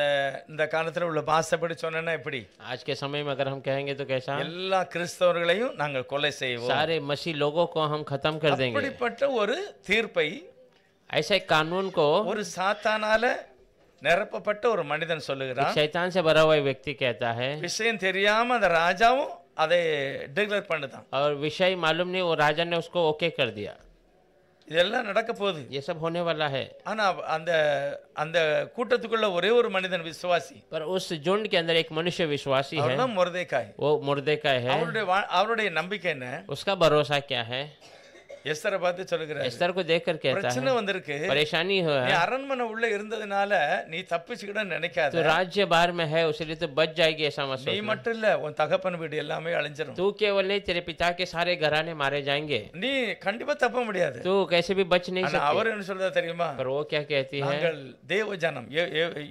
இந்த காலத்துல உள்ள பாசப்படி சொன்னா எப்படி? आज के समय में अगर हम कहेंगे तो कैसा? எல்லா கிறிஸ்தவர்களையும் நாங்கள் கொலை செய்வோம், सारे मसीह लोगों को हम खत्म कर देंगे। அப்படிப்பட்ட ஒரு தீர்ப்பை ऐसे कानून को ஒரு சாத்தானால நிரப்பப்பட்ட ஒரு மனிதன் சொல்லுகிறான். शैतान से भरा हुआ व्यक्ति कहता है, விஷயம் தெரியாம அந்த ராஜாவும் அதை டிக்ளேர் பண்ணுதான். और विषय मालूम नहीं, वो राजा ने उसको ओके कर दिया। இதெல்லாம் நடக்க போகுது. ये सब होने वाला है। ஆனா அந்த கூட்டத்துக்குள்ள ஒரே ஒரு மனிதன் விசுவாசி, पर उस झुंड के अंदर एक मनुष्य विश्वासी है, அவர்தான் மொர்தெகாய். वो मुर्देकाय है। அவருடைய நம்பிக்கை என்ன? उसका भरोसा क्या है? எஸ்தரை பார்த்து சொல்லுகிறார், एस्तर को देखकर कहता பிரச்சனை है வந்திருக்கு, परेशानी हो நீ है, அரண்மனை உள்ள இருந்ததுனால நீ தப்பிச்சுக்கிட நினைக்காத. तो राज्य बाहर में है उसलिए तो बच जाएगी ऐसा मत நீ सोचना। மட்டும் இல்ல, உன் தகப்பன் வீடு எல்லாமே அழிஞ்சிரும். तू केवल नहीं, तेरे पिता के सारे घराने मारे जाएंगे। நீ கண்டிப்பா தப்ப முடியாது. तू कैसे भी बच नहीं ஆனா सकती। அவர் என்ன சொல்றதா தெரியுமா? पर वो क्या कहती है? நாங்கள் தேவ ஜனம்,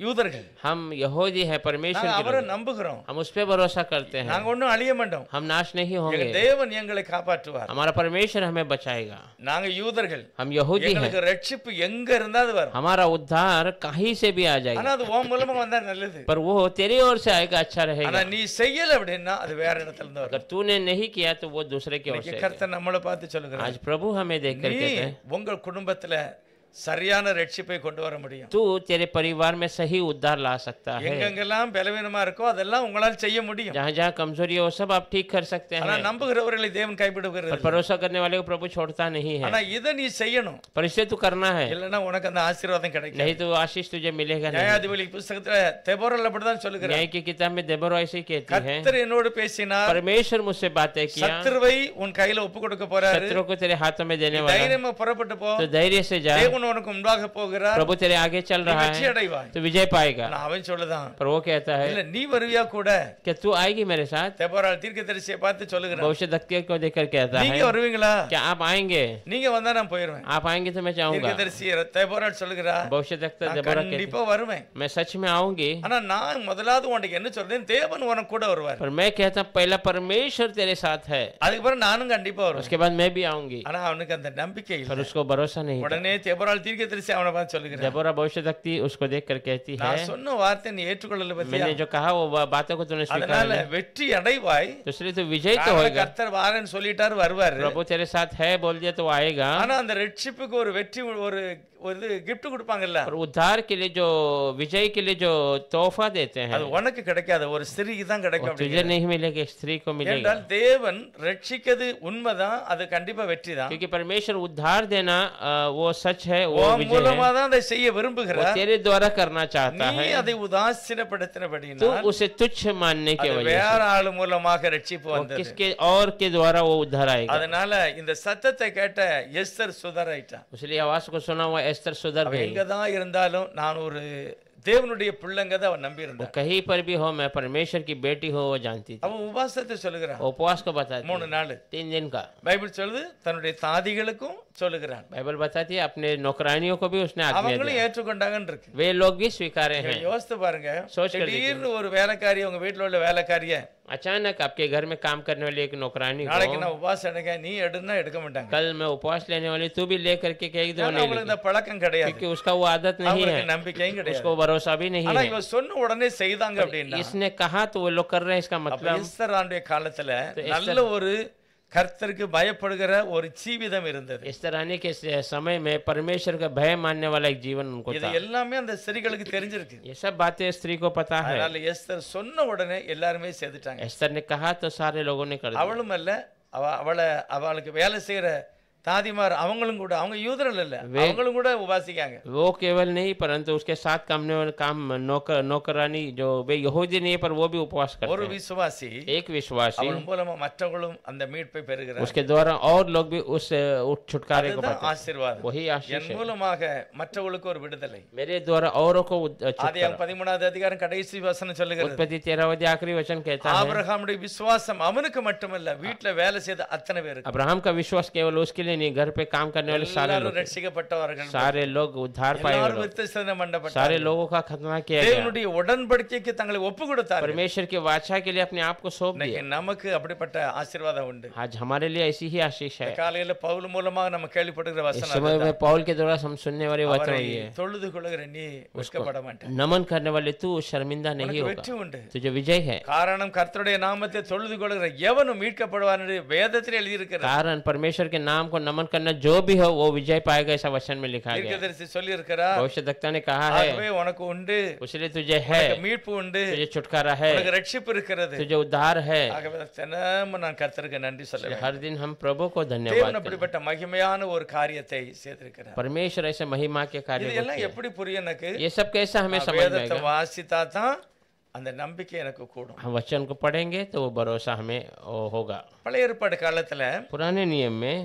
யூதர்கள், हम यहूदी है, परमेश्वर நாங்க के அவரை लोग। நம்புகிறோம், हम उस पे भरोसा करते हैं, நாங்க ஒண்ணும் அழிய மாட்டோம், हम नाश नहीं எங்க होंगे, தேவன் எங்களை காப்பாற்றுவார். हमारा परमेश्वर हमें बचाएगा। நாங்க யூதர்கள், हम यहूदी हैं, எங்களுக்கு ரட்சிப்பு எங்க இருந்தாது வரும். हमारा उद्धार कहीं से भी आ ஆனா जाएगा, அது உன் மூலமா வந்தா நல்லது. पर वो तेरी ओर से आएगा, अच्छा ஆனா रहेगा। நீ செய்யல அப்படின்னா அது வேற இடத்துல இருந்து अगर வரும். तूने नहीं किया तो वो दूसरे की ओर से आएगा। கர்த்தர் நம்மளை பார்த்து சொல்லுகிறார், आज प्रभु हमें देख कर நீ कहते हैं, உங்கள் குடும்பத்துல சரியான ரட்சிப்பை கொண்டு வர முடியும். तू तेरे परिवार में सही उद्धार ला सकता है। எங்கெங்கெல்லாம் பலவீனமா இருக்கோ அதெல்லாம் உங்களால் செய்ய முடியும். जहाँ जहाँ कमजोरी है वो सब आप ठीक कर सकते ஆனா हैं, நம்புகிறவர்களை தேவன் पर கைவிடுகிறது. भरोसा करने वाले को प्रभु छोड़ता नहीं है। ஆனா இதை நீ செய்யணும், पर इसे तू करना है, இல்லைன்னா உனக்கு அந்த ஆசீர்வாதம் கிடைக்கும். नहीं तो आशीष तुझे मिलेगा नहीं। நியாயாதிபதி புஸ்தகத்துல தெபோரல் அப்படிதான் சொல்லுகிறார், न्याय की किताब में देबोरा ऐसे ही कहती है, கர்த்தர் என்னோடு பேசினார், परमेश्वर मुझसे बातें किया, சத்துருவை உன் கையில ஒப்பு கொடுக்க போறாரு, शत्रु को तेरे हाथों में देने वाला है, தைரியமா புறப்பட்டு போ, तो धैर्य से जा, தேவன் தேவன் உனக்கு முன்பாக போகிறார், प्रभु तेरे आगे चल நீ रहा வெற்றி है அடைவாய். तो विजय पाएगा। ஆனா அவன் சொல்லுதான், पर वो कहता है இல்ல நீ வருவியா கூட? क्या तू आएगी मेरे साथ? தெபோராள் தீர்க்கதரிசியை பார்த்து சொல்லுகிறான், भविष्यद्वक्ता को देखकर कहता நீங்க है வருவீங்களா? क्या आप आएंगे? நீங்க வந்தா நான் போயிருவேன். आप आएंगे तो मैं जाऊंगा। தீர்க்கதரிசி தெபோராள் சொல்லுகிறா, भविष्यद्वक्ता நான் देबोरा कहती கண்டிப்பா வருவேன். मैं सच में आऊंगी। ஆனா நான் முதலாவது உனக்கு என்ன சொல்றேன், தேவன் உனக்கு கூட வருவார். पर मैं कहता हूं पहला परमेश्वर तेरे साथ है, அதுக்கப்புறம் நானும் கண்டிப்பா வருவேன். उसके बाद मैं भी आऊंगी। ஆனா அவனுக்கு அந்த நம்பிக்கை पर இல்லை. उसको भरोसा नहीं था। உடனே தெபோராள் தீர்க்கதரிசி அவனை பார்த்து சொல்லுகிறான், देबोरा भविष्यद्वक्ता उसको देखकर कहती है நான் சொன்ன வார்த்தை நீ ஏற்றுக்கொள்ளல பத்தியா, मैंने जो कहा वो बातों को तूने स्वीकार அதனால किया, வெற்றி அடைவாய். तो इसलिए तो विजय तो காரணம் होगा। கர்த்தர் வாரேன்னு சொல்லிட்டாரு, வருவாரு. प्रभु तेरे साथ है बोल दिया तो वो आएगा। ஆனா அந்த ரட்சிப்புக்கு ஒரு வெற்றி ஒரு ஒரு gift கொடுப்பாங்கல்ல, और उद्धार के लिए जो विजय के लिए जो तोहफा देते हैं அது உனக்கு கிடைக்காது, ஒரு ஸ்திரீக்கு தான் वो கிடைக்கும். तुझे नहीं मिलेगा, स्त्री को मिलेगा। என்றால் தேவன் ரட்சிக்கிறது உண்மைதான், அது கண்டிப்பா வெற்றி தான். क्योंकि परमेश्वर उद्धार देना वो सच है, वो உன் विजय மூலமா है, தான் அதை செய்ய वो விரும்புகிறார். तेरे द्वारा करना चाहता நீ है। அதை உதாசீனப்படுத்தினபடினா तो उसे तुच्छ मानने की அது वजह வேற से ஆளு மூலமாக ரட்சிப்பு वो வந்தது. किसके और के द्वारा वो उद्धार आएगा। அதனால இந்த சத்தத்தை கேட்ட எஸ்தர் சுதராயிட்டா. इसलिए आवाज को सुना हुआ एस्तर सुधर அவ गई। எங்கதான் இருந்தாலும் நான் ஒரு தேவனுடைய பிள்ளைங்கத அவன் நம்பி वो இருந்தான். कहीं पर भी हो मैं परमेश्वर की बेटी हो वो जानती थी। அவன் உபாசத்தை சொல்லுகிறான், वो उपवास को बताती 3 நாள். 3 दिन का। பைபிள் சொல்லுது தன்னுடைய தாதிகளுக்கும் சொல்லுகிறான், बाइबल बताती है अपने नौकरानियों को भी उसने आज्ञा அவங்களும் दिया, ஏற்றுக்கொண்டாங்கன்னு இருக்கு. वे लोग भी स्वीकारे हैं। யோசித்து பாருங்க, सोच कर திடீர்னு ஒரு வேலைக்காரி, உங்க வீட்டுல உள்ள வேலைக்காரிய अचानक आपके घर में काम करने वाली एक नौकरानी நாளைக்கு को நான் உபாசம் எடுக்க நீ எடுன்னா எடுக்க மாட்டாங்க. कल मैं उपवास लेने वाली तू भी लेकर के कहेगी तो नहीं அவங்களுக்கு இந்த लेगी, பழக்கம் கிடையாது, क्योंकि उसका वो आदत नहीं அவங்களுக்கு है, நம்பிக்கையும் கிடையாது. उसको भरोसा भी नहीं ஆனா है। இவ சொன்ன உடனே செய்தாங்க அப்படின்னா, इसने कहा तो वो लोग कर रहे हैं, इसका அப்ப मतलब எஸ்தர் ஆண்டுடைய காலத்துல तो एस्तर- நல்ல ஒரு கர்த்தருக்கு பயப்படுகிற ஒரு ஜீவிதம் இருந்தது. इस तरह के समय में परमेश्वर का भय मानने वाला एक जीवन उनको இது था। எல்லாமே அந்த ஸ்திரீகளுக்கு தெரிஞ்சிருக்கு. ये सब बातें स्त्री को पता है। அதனால எஸ்தர் சொன்ன உடனே எல்லாருமே செய்துட்டாங்க. एस्तर ने कहा तो सारे लोगों ने कर दिया। அவளும் அல்ல, அவளுக்கு வேலை செய்யற தாதிமார் அவங்களும் கூட, அவங்க யூதர்கள் இல்ல, அவங்களும் கூட உபாசிக்காங்க. वो केवल नहीं परंतु उसके साथ काम नौकरानी जो वे यहूदी नहीं पर वो भी उपवास करते ஒரு हैं। விசுவாசி एक विश्वासी அவன் மூலமா மற்றவங்களும் அந்த மீட்பை பெறுகிறார். उसके द्वारा और लोग भी उस छुटकारे को அதுதான் पाते हैं। ஆசீர்வாதம். वही आशीष என் है, மூலமாக மற்றவங்களுக்கு ஒரு விடுதலை. मेरे द्वारा औरों को ஆதியாகமம் 13வது அதிகாரம் கடைசி வசனம் சொல்லுகிறது, उत्पत्ति 13 आखिरी वचन कहता है ஆபிரகாமுடைய விசுவாசம் அவனுக்கு மட்டுமல்ல வீட்டுல வேலை செய்த அத்தனை பேருக்கு, अब्राहम का विश्वास केवल उसके लिए नहीं, घर पे काम करने वाले सारे எல்லாரும் लोग, ரட்சிக்கப்பட்டவர்கள், सारे लोग उद्धार पाए हुए எல்லாரும் लोग, விருத்தசேதனம் सारे பண்ணப்பட்டார்கள். लोगों का खतना किया गया, தேவனுடைய உடன்படிக்கைக்கு தங்களை ஒப்பு கொடுத்தார்கள். परमेश्वर की वाचा के लिए अपने आप को सौंप இன்னைக்கு दिया। நமக்கு அப்படிப்பட்ட ஆசீர்வாதம் உண்டு. आज हमारे लिए ऐसी ही आशीष है। காலையில பவுல் மூலமாக நம்ம கேள்விப்படுகிற इस வசனம் समय அதுதான். में पौल के द्वारा हम सुनने वाले वचन அவரை ये है, தொழுது கொள்ளுகிற நீ வெட்கப்பட மாட்டாய், नमन करने वाले तू शर्मिंदा नहीं உனக்கு होगा, வெற்றி உண்டு. तुझे विजय है। காரணம் கர்த்தருடைய நாமத்தை தொழுது கொள்ளுகிற எவனும் மீட்கப்படுவான் என்று வேதத்தில் எழுதியிருக்கிறது. कारण परमेश्वर के नाम को नमन करना जो भी हो वो विजय पाएगा, ऐसा वचन में लिखा गया। தீர்க்கதரிசி சொல்லி இருக்கிறார், भविष्यद्वक्ता ने कहा है ஆகவே உனக்கு உண்டு, उसलिए तुझे है, உனக்கு மீட்பு உண்டு, तुझे छुटकारा है, உனக்கு ரட்சிப்பு இருக்கிறது. तुझे उद्धार है। ஆகவே தினமும் நான் கர்த்தருக்கு நன்றி சொல்ல வேண்டும். हर दिन हम प्रभु को தேவன் धन्यवाद करें। அப்படிப்பட்ட மகிமையான ஒரு காரியத்தை செய்திருக்கிறார். परमेश्वर ऐसे महिमा के कार्य இது को எல்லாம் किया। எப்படி புரியும் எனக்கு? ये सब कैसा हमें நான் समझ में வேதத்தை आएगा? வாசித்தா தான் அந்த நம்பிக்கை எனக்கு கூடும். हम वचन को पढ़ेंगे तो वो भरोसा हमें होगा। பழைய ஏற்பாடு காலத்துல पुराने नियम में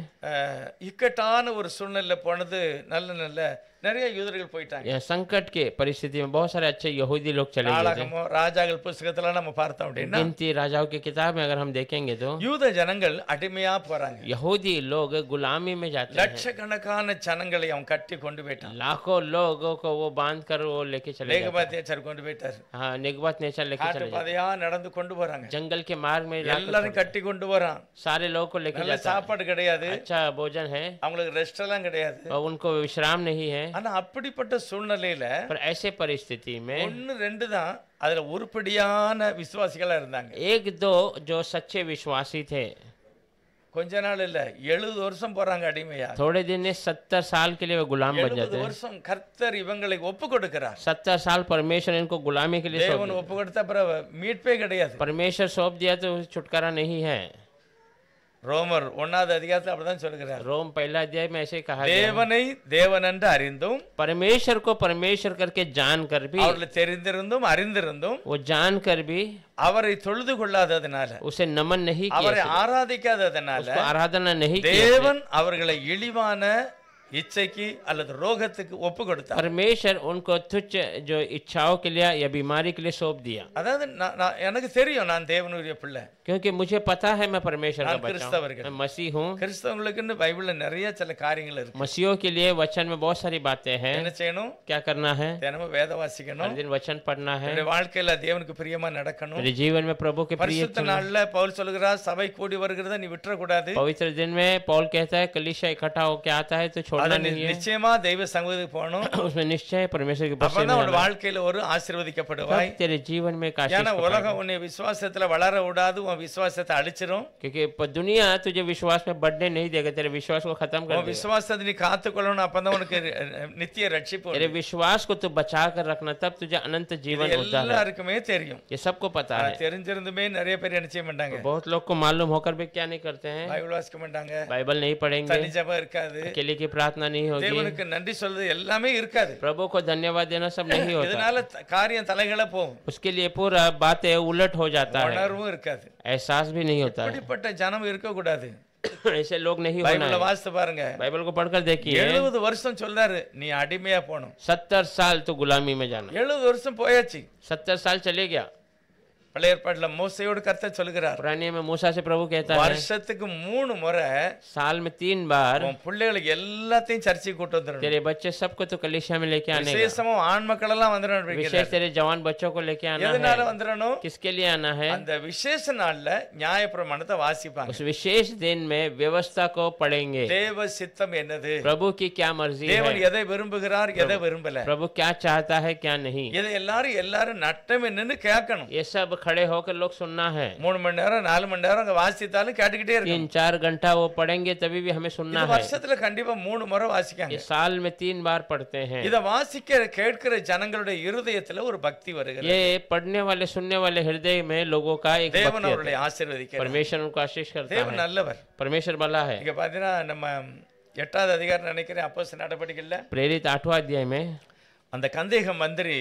இக்கட்டான ஒரு சூழ்நிலை போனது, நல்ல நிறைய யூதர்கள் போயிட்டாங்க. यह संकट के परिस्थिति में बहुत सारे अच्छे यहूदी लोग चले गए थे। நாளாகமோ ராஜாக்கள் புஸ்தகத்துல நம்ம பார்த்தோம் அப்படின்னா गिनती राजाओं की किताब में अगर हम देखेंगे तो யூத ஜனங்கள் அடிமையா போறாங்க. यहूदी लोग गुलामी में जाते हैं। லட்சக்கணக்கான ஜனங்களை அவன் கட்டி கொண்டு போயிட்டான். लाखों लोगों को वो बांध कर वो लेके चले जाते हैं। நேகபாத்தியாச்சர் கொண்டு போயிட்டார். हाँ, निगबत नेचर लेके காட்டு चले जाते பாதையா நடந்து கொண்டு போறாங்க. हैं। जंगल के मार्ग में लाकर எல்லாரும் கட்டி கொண்டு போறான். सारे लोगों को लेके நல்ல जाता है। சாப்பாடு கிடையாது, अच्छा भोजन है அவங்களுக்கு ரெஸ்ட் எல்லாம் கிடையாது. और उनको विश्राम नहीं है। ஆனா அப்படிப்பட்ட சூழ்நிலையில पर ऐसे परिस्थिति में 1-2 தான் அதுல உருப்படியான விசுவாசிகளா இருந்தாங்க. एक दो जो सच्चे विश्वासी थे, கொஞ்ச நாள் இல்ல 70 வருஷம் போறாங்க அடிமையா. थोड़े दिन में 70 साल के लिए वो गुलाम बन 70 जाते हैं। வருஷம் கர்த்தர் இவங்களை ஒப்பு கொடுக்கிறார். 70 साल परमेश्वर इनको गुलामी के लिए सौंप தேவன் दिया। ஒப்பு கொடுத்த அப்புறம் மீட்பே கிடையாது. परमेश्वर सौंप दिया तो छुटकारा नहीं है। ரோமர் 1வது அதிகாரத்துல அப்படிதான் சொல்கிறார். रोम 1 अध्याय में ऐसे कहा गया है, தேவனை தேவன் என்று அறிந்தும் परमेश्वर को परमेश्वर करके जान कर भी, அவர்களை தெரிந்திருந்தும் அறிந்திருந்தும் वो जान कर भी அவரை தொழுது கொள்ளாததனால, उसे नमन नहीं அவரை किया, ஆராதிக்காததனால उसको आराधना नहीं किया, தேவன் அவர்களை இழிவான இச்சைக்கு அல்லது ரோகத்துக்கு ஒப்பு கொடுத்தார். परमेश्वर उनको तुच्छ जो इच्छाओं के लिए या बीमारी के लिए सौंप दिया, அதாவது எனக்கு தெரியும் நான் தேவனுடைய பிள்ளை, क्योंकि मुझे पता है मैं परमेश्वर का நான் बच्चा हूं, கிறிஸ்தவர்கள். मैं मसीह हूँ। கிறிஸ்தவங்களுக்குன்னு பைபிள்ல நிறைய சில காரியங்கள் இருக்கு. मसीहों के लिए वचन में बहुत सारी बातें हैं। என்ன செய்யணும்? क्या करना है? தினமும் வேத हर வாசிக்கணும். दिन वचन पढ़ना है, என்னுடைய வாழ்க்கையில தேவனுக்கு பிரியமா நடக்கணும். मेरे जीवन में प्रभु के प्रिय பரிசுத்த நாள்ல பவுல் சொல்கிறார், சபை கூடி வருகிறத நீ விட்டுற கூடாது. पवित्र दिन में पौल कहता है कलीसिया इकट्ठा होकर आता है तो छोड़ना அத नहीं है, நிச்சயமா தெய்வ சமூகத்துக்கு போகணும். उसमें निश्चय परमेश्वर के पक्ष में அப்பதான் உன் रहना। வாழ்க்கையில ஒரு ஆசீர்வதிக்கப்படுவாய். तब तेरे जीवन में एक आशीष ஏன்னா को पाएगा। உலகம் உன்னை விசுவாசத்துல வளர விடாது, உன் விசுவாசத்தை அழிச்சிரும். क्योंकि दुनिया तुझे विश्वास में बढ़ने नहीं देगा, तेरे विश्वास को खत्म कर உன் देगा। விசுவாசத்தை நீ காத்துக்கொள்ளணும், அப்பதான் உனக்கு நித்திய ரட்சிப்பு तेरे உண்டு. विश्वास को तू बचा कर रखना, तब तुझे अनंत जीवन இது होता है। எல்லாருக்குமே தெரியும். ये सबको पता है। தெரிஞ்சிருந்துமே நிறைய பேர் என்ன செய்ய மாட்டாங்க, बहुत लोग को मालूम होकर भी क्या नहीं करते हैं, பைபிள் வாசிக்க மாட்டாங்க, बाइबल नहीं पढ़ेंगे, தனி ஜெபம் இருக்காது, अकेले की प्रार्थना नहीं होगी, தேவனுக்கு நன்றி சொல்றது எல்லாமே இருக்காது. प्रभु को धन्यवाद देना सब नहीं होता, இதனால காரியம் தலைகள போகும், उसके लिए पूरा बातें उलट हो जाता है, உணர்வும் இருக்காது. एहसास भी नहीं होता है। இப்படிப்பட்ட ஜனம் இருக்க கூடாது. ऐसे लोग नहीं होना பைபிள है। வாசித்து பாருங்க, बाइबल को पढ़कर देखिए, 70 வருஷம் சொல்றாரு நீ அடிமையா போகணும். 70 साल तो गुलामी में जाना, 70 வருஷம் போயாச்சு. 70 साल चले गया। பழைய ஏற்பாட்டுல மோசையோடு கர்த்தர் சொல்லுகிறார், पुराने में मूसा से प्रभु कहता है வருஷத்துக்கு 3 முறை साल में 3 बार உன் பிள்ளைகளுக்கு எல்லாத்தையும் சர்ச்சைக்கு கூட்டு வந்துடணும். तेरे बच्चे सबको तो कलीसिया में लेके आने का, விசேஷமா ஆண் மக்கள் எல்லாம் வந்துடணும். विशेष तेरे जवान बच्चों को लेके आना எதனால है। வந்துடணும்? किसके लिए आना है? அந்த விசேஷ நாள்ல நியாயப்பிரமாணத்தை வாசிப்பாங்க. उस विशेष दिन में व्यवस्था को पढ़ेंगे, தேவ சித்தம் என்னது, प्रभु की क्या मर्जी தேவன் है, எதை விரும்புகிறார் எதை விரும்பல, प्रभु क्या चाहता है क्या नहीं, இதை எல்லாரும் நட்டம் என்னன்னு கேட்கணும். ये सब खड़े होकर लोग सुनना है। 3 மணி நேரம் 4 மணி நேரம் அங்க வாசித்தாலும் கேட்டுக்கிட்டே இருக்கணும். 3-4 घंटा वो पढ़ेंगे तभी भी हमें सुनना இது है। வருஷத்துல கண்டிப்பா 3 முறை வாசிக்காங்க. ये साल में 3 बार पढ़ते हैं। இத வாசிக்கிற கேட்கிற ஜனங்களுடைய இருதயத்துல ஒரு பக்தி வருகிறது. ये पढ़ने वाले सुनने वाले हृदय में लोगों का एक தேவன் भक्ति அவர்களை है। ஆசீர்வதிக்கிறார். परमेश्वर उनको आशीष करता தேவன் है, நல்லவர். परमेश्वर भला है। இங்க பாத்தீங்கன்னா நம்ம 8வது அதிகாரம் நினைக்கிறேன், அப்போஸ்தலர் நடபடிகள்ல प्रेरित 8वां अध्याय में அந்த கந்தேக மந்திரி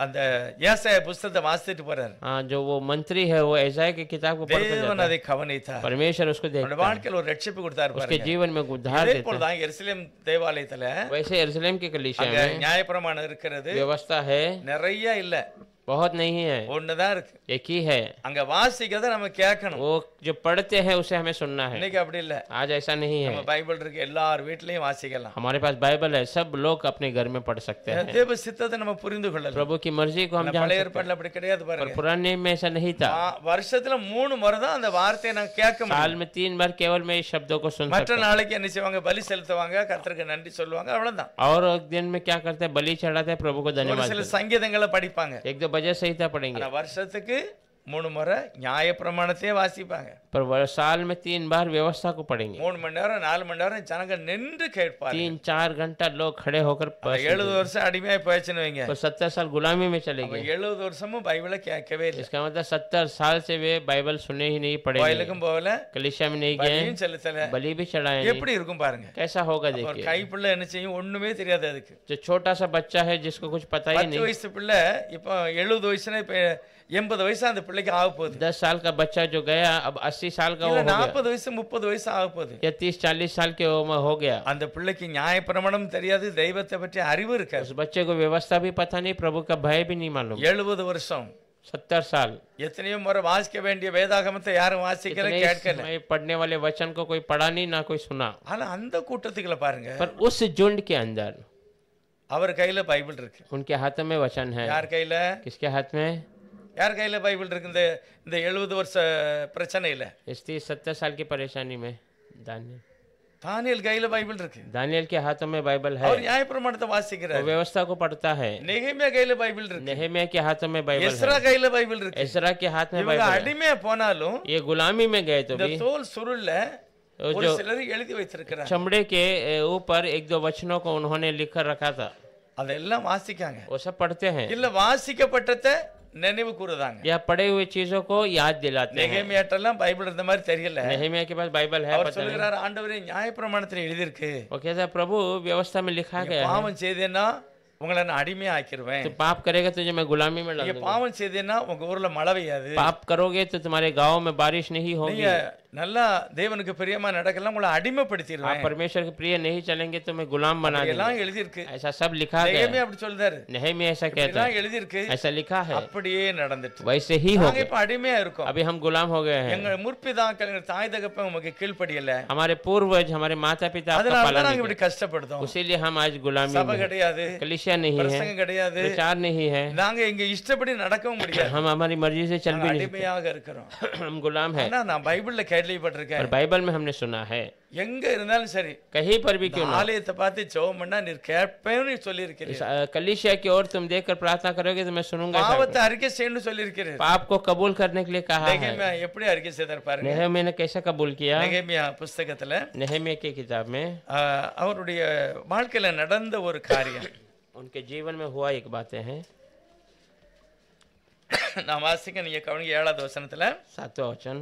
அந்த ஏசாயா புத்தகத்தை வாசிட்டு போறாரு. जो वो मंत्री है वो ऐसाया की किताब को पढ़कर தேவன் जाता அதை கவனித்தார். है, परमेश्वर उसको அவருடைய देखता है, வாழ்க்கையில ஒரு ரட்சிப்பு கொடுத்தாரு उसके பாருங்க. जीवन में उद्धार இதே देता போல है। தான் எருசலேம் தேவாலயத்துல वैसे यरूशलेम की कलीसिया அங்க में நியாயப்பிரமாணம் இருக்கிறது, व्यवस्था है, நிறைய இல்ல, बहुत नहीं है, ஒண்ணுதான் இருக்கு. एक ही है। அங்க வாசிக்கிறத நம்ம கேட்கணும். वो जो पढ़ते हैं उसे हमें सुनना है। இன்னைக்கு அப்படி இல்ல, आज ऐसा नहीं है, நம்ம பைபிள் இருக்கு, எல்லார் வீட்லயும் வாசிக்கலாம். हमारे पास बाइबल है, सब लोग अपने घर में पढ़ सकते हैं। தேவ சித்தத்தை நம்ம புரிந்து கொள்ளலாம். प्रभु की मर्जी को हम जान பழைய सकते ஏற்பாடுல அப்படி கிடையாது हैं, पर பாருங்க. पुराने में ऐसा नहीं था। வருஷத்துல 3 முறை தான் அந்த வார்த்தையை நான் கேட்க साल முடியும். में 3 बार केवल मैं इस शब्दों को सुन மற்ற सकता हूं। நாளைக்கு என்ன செய்வாங்க, பலி செலுத்துவாங்க, கர்த்தருக்கு நன்றி சொல்லுவாங்க, அவ்வளவுதான். और एक दिन में क्या करते हैं, बलि चढ़ाते हैं, प्रभु को ஒரு धन्यवाद சில देते சங்கீதங்களை படிப்பாங்க. हैं। 1-2 भजन संहिता पढ़ेंगे, ஆனா வருஷத்துக்கு 3 முறை நியாயப்பிரமாணத்தையே வாசிப்பாங்க. पर साल में 3 बार व्यवस्था को पढ़ेंगे। 3 மணி நேரம் 4 மணி நேரம் ஜனங்க நின்று கேட்பாங்க. 3-4 घंटा लोग खड़े होकर 70 வருஷம் அடிமையா போயிடுச்சுன்னு வைங்க, पर 70 साल गुलामी में चले गए। 70 வருஷமும் பைபிளை கேட்கவே இல்லை, इसका मतलब 70 साल से वे बाइबल सुने ही नहीं, पढ़े नहीं, கோயிலுக்கும் போகல, कलीसिया में नहीं गए, பலியும் செலுத்தல. बलि भी चढ़ाए नहीं। எப்படி இருக்கும் பாருங்க. कैसा होगा ஒரு देखिए, கைப்பிள்ளை என்ன செய்யும், ஒண்ணுமே தெரியாது அதுக்கு. जो छोटा सा बच्चा है जिसको कुछ पता ही 10 नहीं, வயசு பிள்ளை இப்போ 70 வயசுனா இப்ப 80 வயசு அந்த பிள்ளைக்கு ஆக போகுது. 10 साल का बच्चा जो गया अब 80 साल का वो இல்ல हो गया, 40 வயசு 30 வயசு ஆக போகுது. या 30-40 साल के उम्र हो गया। அந்த பிள்ளைக்கு நியாயப்பிரமாணம் தெரியாது, தெய்வத்தை பற்றி அறிவு இருக்காது. उस बच्चे को व्यवस्था भी पता नहीं, प्रभु का भय भी नहीं मालूम। 70 வருஷம் 70 साल எத்தனையோ முறை வாசிக்க வேண்டிய வேதாகமத்தை யாரும் வாசிக்கல, इतने கேட்கல. समय पढ़ने वाले वचन को कोई पढ़ा नहीं, ना कोई सुना। ஆனா அந்த கூட்டத்துக்குள்ள பாருங்க, पर उस झुंड के अंदर அவர் கையில பைபிள் இருக்கு. उनके हाथों में वचन है। யார் கையில? किसके हाथ में? யார் கையில பைபிள் இருக்கு? இந்த 70 வருஷ பிரச்சனையில इस 30-70 साल की परेशानी में தானியேல் கையில பைபிள் இருக்கு. दानियल के हाथों में बाइबल है, அவர் நியாயப்பிரமாணத்தை वो வாசிக்கிறார். व्यवस्था को पढ़ता है। நெகேமியா கையில பைபிள் இருக்கு. नेहमिया के हाथों में बाइबल எஸ்ரா है, கையில பைபிள் இருக்கு. एजरा के हाथ में இவங்க बाइबल है। அடிமையா போனாலும் ये गुलामी में गए तो இந்த भी தோல் சுருள்ல ஒரு जो சிலர் எழுதி வைத்திருக்கிறார். चमड़े के ऊपर 1-2 वचनों को उन्होंने लिख कर रखा था, அதெல்லாம் வாசிக்காங்க. वो सब पढ़ते हैं, இல்ல வாசிக்கப்பட்டதை நினைவு கூறுதாங்க. या पढ़े हुए चीजों को याद दिलाते हैं। நெகேமியாட்டெல்லாம் பைபிள் இருந்த மாதிரி தெரியல. नेहमिया के पास बाइबल है, அவர் पता नहीं। சொல்கிறார், ஆண்டவரே நியாயப்பிரமாணத்துல எழுதி இருக்கு, वो कहता है प्रभु व्यवस्था में लिखा गया है, பாவம் செய்தேன்னா உங்களை நான் அடிமையா ஆக்கிடுவேன். तो पाप करेगा तुझे मैं गुलामी में डाल நீங்க दूंगा, பாவம் செய்தேன்னா உங்க ஊர்ல மழை பெய்யாது, पाप करोगे तो तुम्हारे गांव में बारिश नहीं होगी, நீங்க நல்லா தேவனுக்கு பிரியமா நடக்கலாம் உங்களை आप அடிமைப்படுத்திடுவேன் परमेश्वर के प्रिय नहीं चलेंगे तो मैं गुलाम बना दूंगा। எல்லாம் எழுதி இருக்கு ऐसा सब लिखा गया நெகேமியா है। அப்படி சொல்றாரு नहमी ऐसा कहता எல்லாம் है, எழுதி இருக்கு ऐसा लिखा है, அப்படியே நடந்துட்டு वैसे ही हो நாங்க गया। இப்ப அடிமையா இருக்கோம் अभी हम गुलाम हो गए हैं। எங்க முற்பிதாக்கள் எங்க தாய் தகப்பன் உமக்கு கீழ்ப்படியல हमारे पूर्वज हमारे माता पिता आपका அதனால पालन தான் நாங்க नहीं இப்படி கஷ்டப்படுறோம் किया। इसीलिए हम आज गुलामी சபை में हैं। கிடையாது कलीसिया नहीं है, பிரசங்கம் கிடையாது प्रचार नहीं है, நாங்க இங்க இஷ்டப்படி நடக்கவும் முடியாது हम हमारी मर्जी से चल भी नहीं அடிமையாக இருக்கிறோம் सकते। हम गुलाम है। ஆனா நான் பைபிள்ல और கேள்விப்பட்டிருக்கேன் बाइबल में हमने सुना है, எங்க இருந்தாலும் சரி कहीं पर भी क्यों ना, ஆலயத்தை பார்த்து ஜெபம் பண்ணா நீர் கேட்பேன்னு சொல்லி इस, இருக்கிறீர் कलीसिया की ओर तुम देखकर प्रार्थना करोगे तो मैं सुनूंगा। ऐसा பாவத்தை அறிக்கை செய்யணும்னு சொல்லி இருக்கிறீர் पाप को कबूल करने के लिए कहा है। நெகேமியா எப்படி அறிக்கை செய்தார் பாருங்க नेहमिया ने कैसे कबूल किया? நெகேமியா புஸ்தகத்துல नेहमिया की किताब में அவருடைய வாழ்க்கையில நடந்த ஒரு காரியம் उनके जीवन में हुआ एक बातें हैं। நான் வாசிக்க நீங்க கவனிங்க 7வது வசனத்துல 7वां वचन,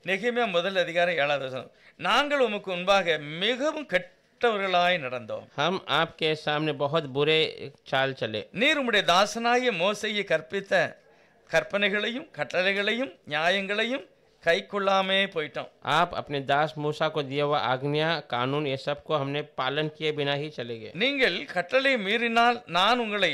நெகேமியா முதல் அதிகாரம் 7வது வசனம் நாங்கள் உமக்கு முன்பாக மிகவும் கெட்டவர்களாய் நடந்தோம் हम आपके सामने बहुत बुरे चाल चले। நீர் உம்முடைய தாசனாகிய மோசேயை கற்பித்த கற்பனைகளையும் கட்டளைகளையும் நியாயங்களையும் கைக்கொள்ளாமே போயிட்டோம் आप अपने दास मूसा को दिया हुआ आज्ञा कानून ये सब को हमने पालन किए बिना ही चले गए। நீங்கள் கட்டளை மீறினால் நான் உங்களை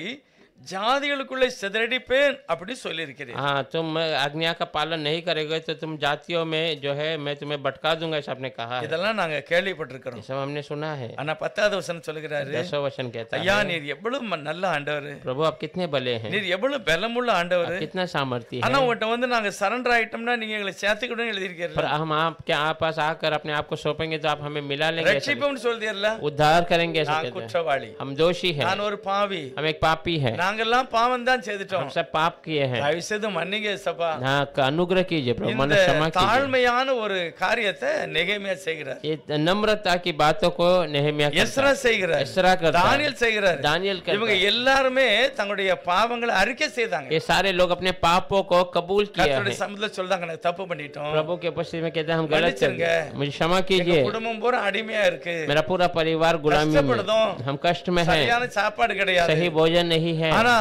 ஜாதிகளுக்குள்ளே சிதறடிப்பேன் அப்படி சொல்லியிருக்கிறேன் हाँ, तुम आज्ञा का पालन नहीं करेगे तो तुम जातियों में जो है मैं तुम्हें भटका दूंगा, ऐसा आपने कहा है। இதெல்லாம் நாங்க கேள்விப்பட்டிருக்கிறோம் ये सब हमने सुना है। ஆனா 10வது வசனம் சொல்லுகிறாரு 10वां वचन कहता ஐயா है, நீர் எவ்வளவு நல்ல ஆண்டவர் प्रभु आप कितने भले हैं, நீர் எவ்வளவு பலமுள்ள ஆண்டவர் आप कितना सामर्थ्य ஆனா है, உங்கள்கிட்ட வந்து நாங்க சரண்டர் ஆயிட்டோம்னா நீங்க எங்களை சேர்த்துக்கிடும் पर எழுதியிருக்கீர்கள் हम आपके आप पास आकर अपने आप को सौंपेंगे तो आप हमें मिला लेंगे, ऐसा ரட்சிப்போம்னு சொல்றீர்ல उद्धार करेंगे, ऐसा நான் कहते हैं। குற்றவாளி हम दोषी हैं, நான் ஒரு பாவி हम एक पापी हैं, நாங்கெல்லாம் பாவம் தான் செய்துட்டோம் हम सब पाप किए हैं। தயவு செய்து மன்னிங்க சபா हाँ, अनुग्रह कीजिए प्रभु, मन இந்த क्षमा कीजिए। தாழ்மையான ஒரு காரியத்தை நெகேமியா செய்கிறார் ये नम्रता की बातों को नेहमिया करता எஸ்ரா है, செய்கிறார் एस्रा करता है, தானியேல் செய்கிறார் दानियल करता இவங்க है। எல்லாருமே தங்களுடைய பாவங்களை அறிக்கை செய்தாங்க ये सारे लोग अपने पापों को कबूल किया है। கர்த்தருடைய சமூகத்துல சொல்றாங்க நான் தப்பு பண்ணிட்டோம் प्रभु के उपस्थिति में कहते हैं हम गलत कर மன்னிச்சிருங்க. गए, मुझे क्षमा எங்க कीजिए, குடும்பம் பூரா அடிமையா இருக்கு मेरा पूरा परिवार गुलामी में, கஷ்டப்படுதோம். हम कष्ट में हैं, சரியான சாப்பாடு கிடையாது सही भोजन नहीं है। ஆனா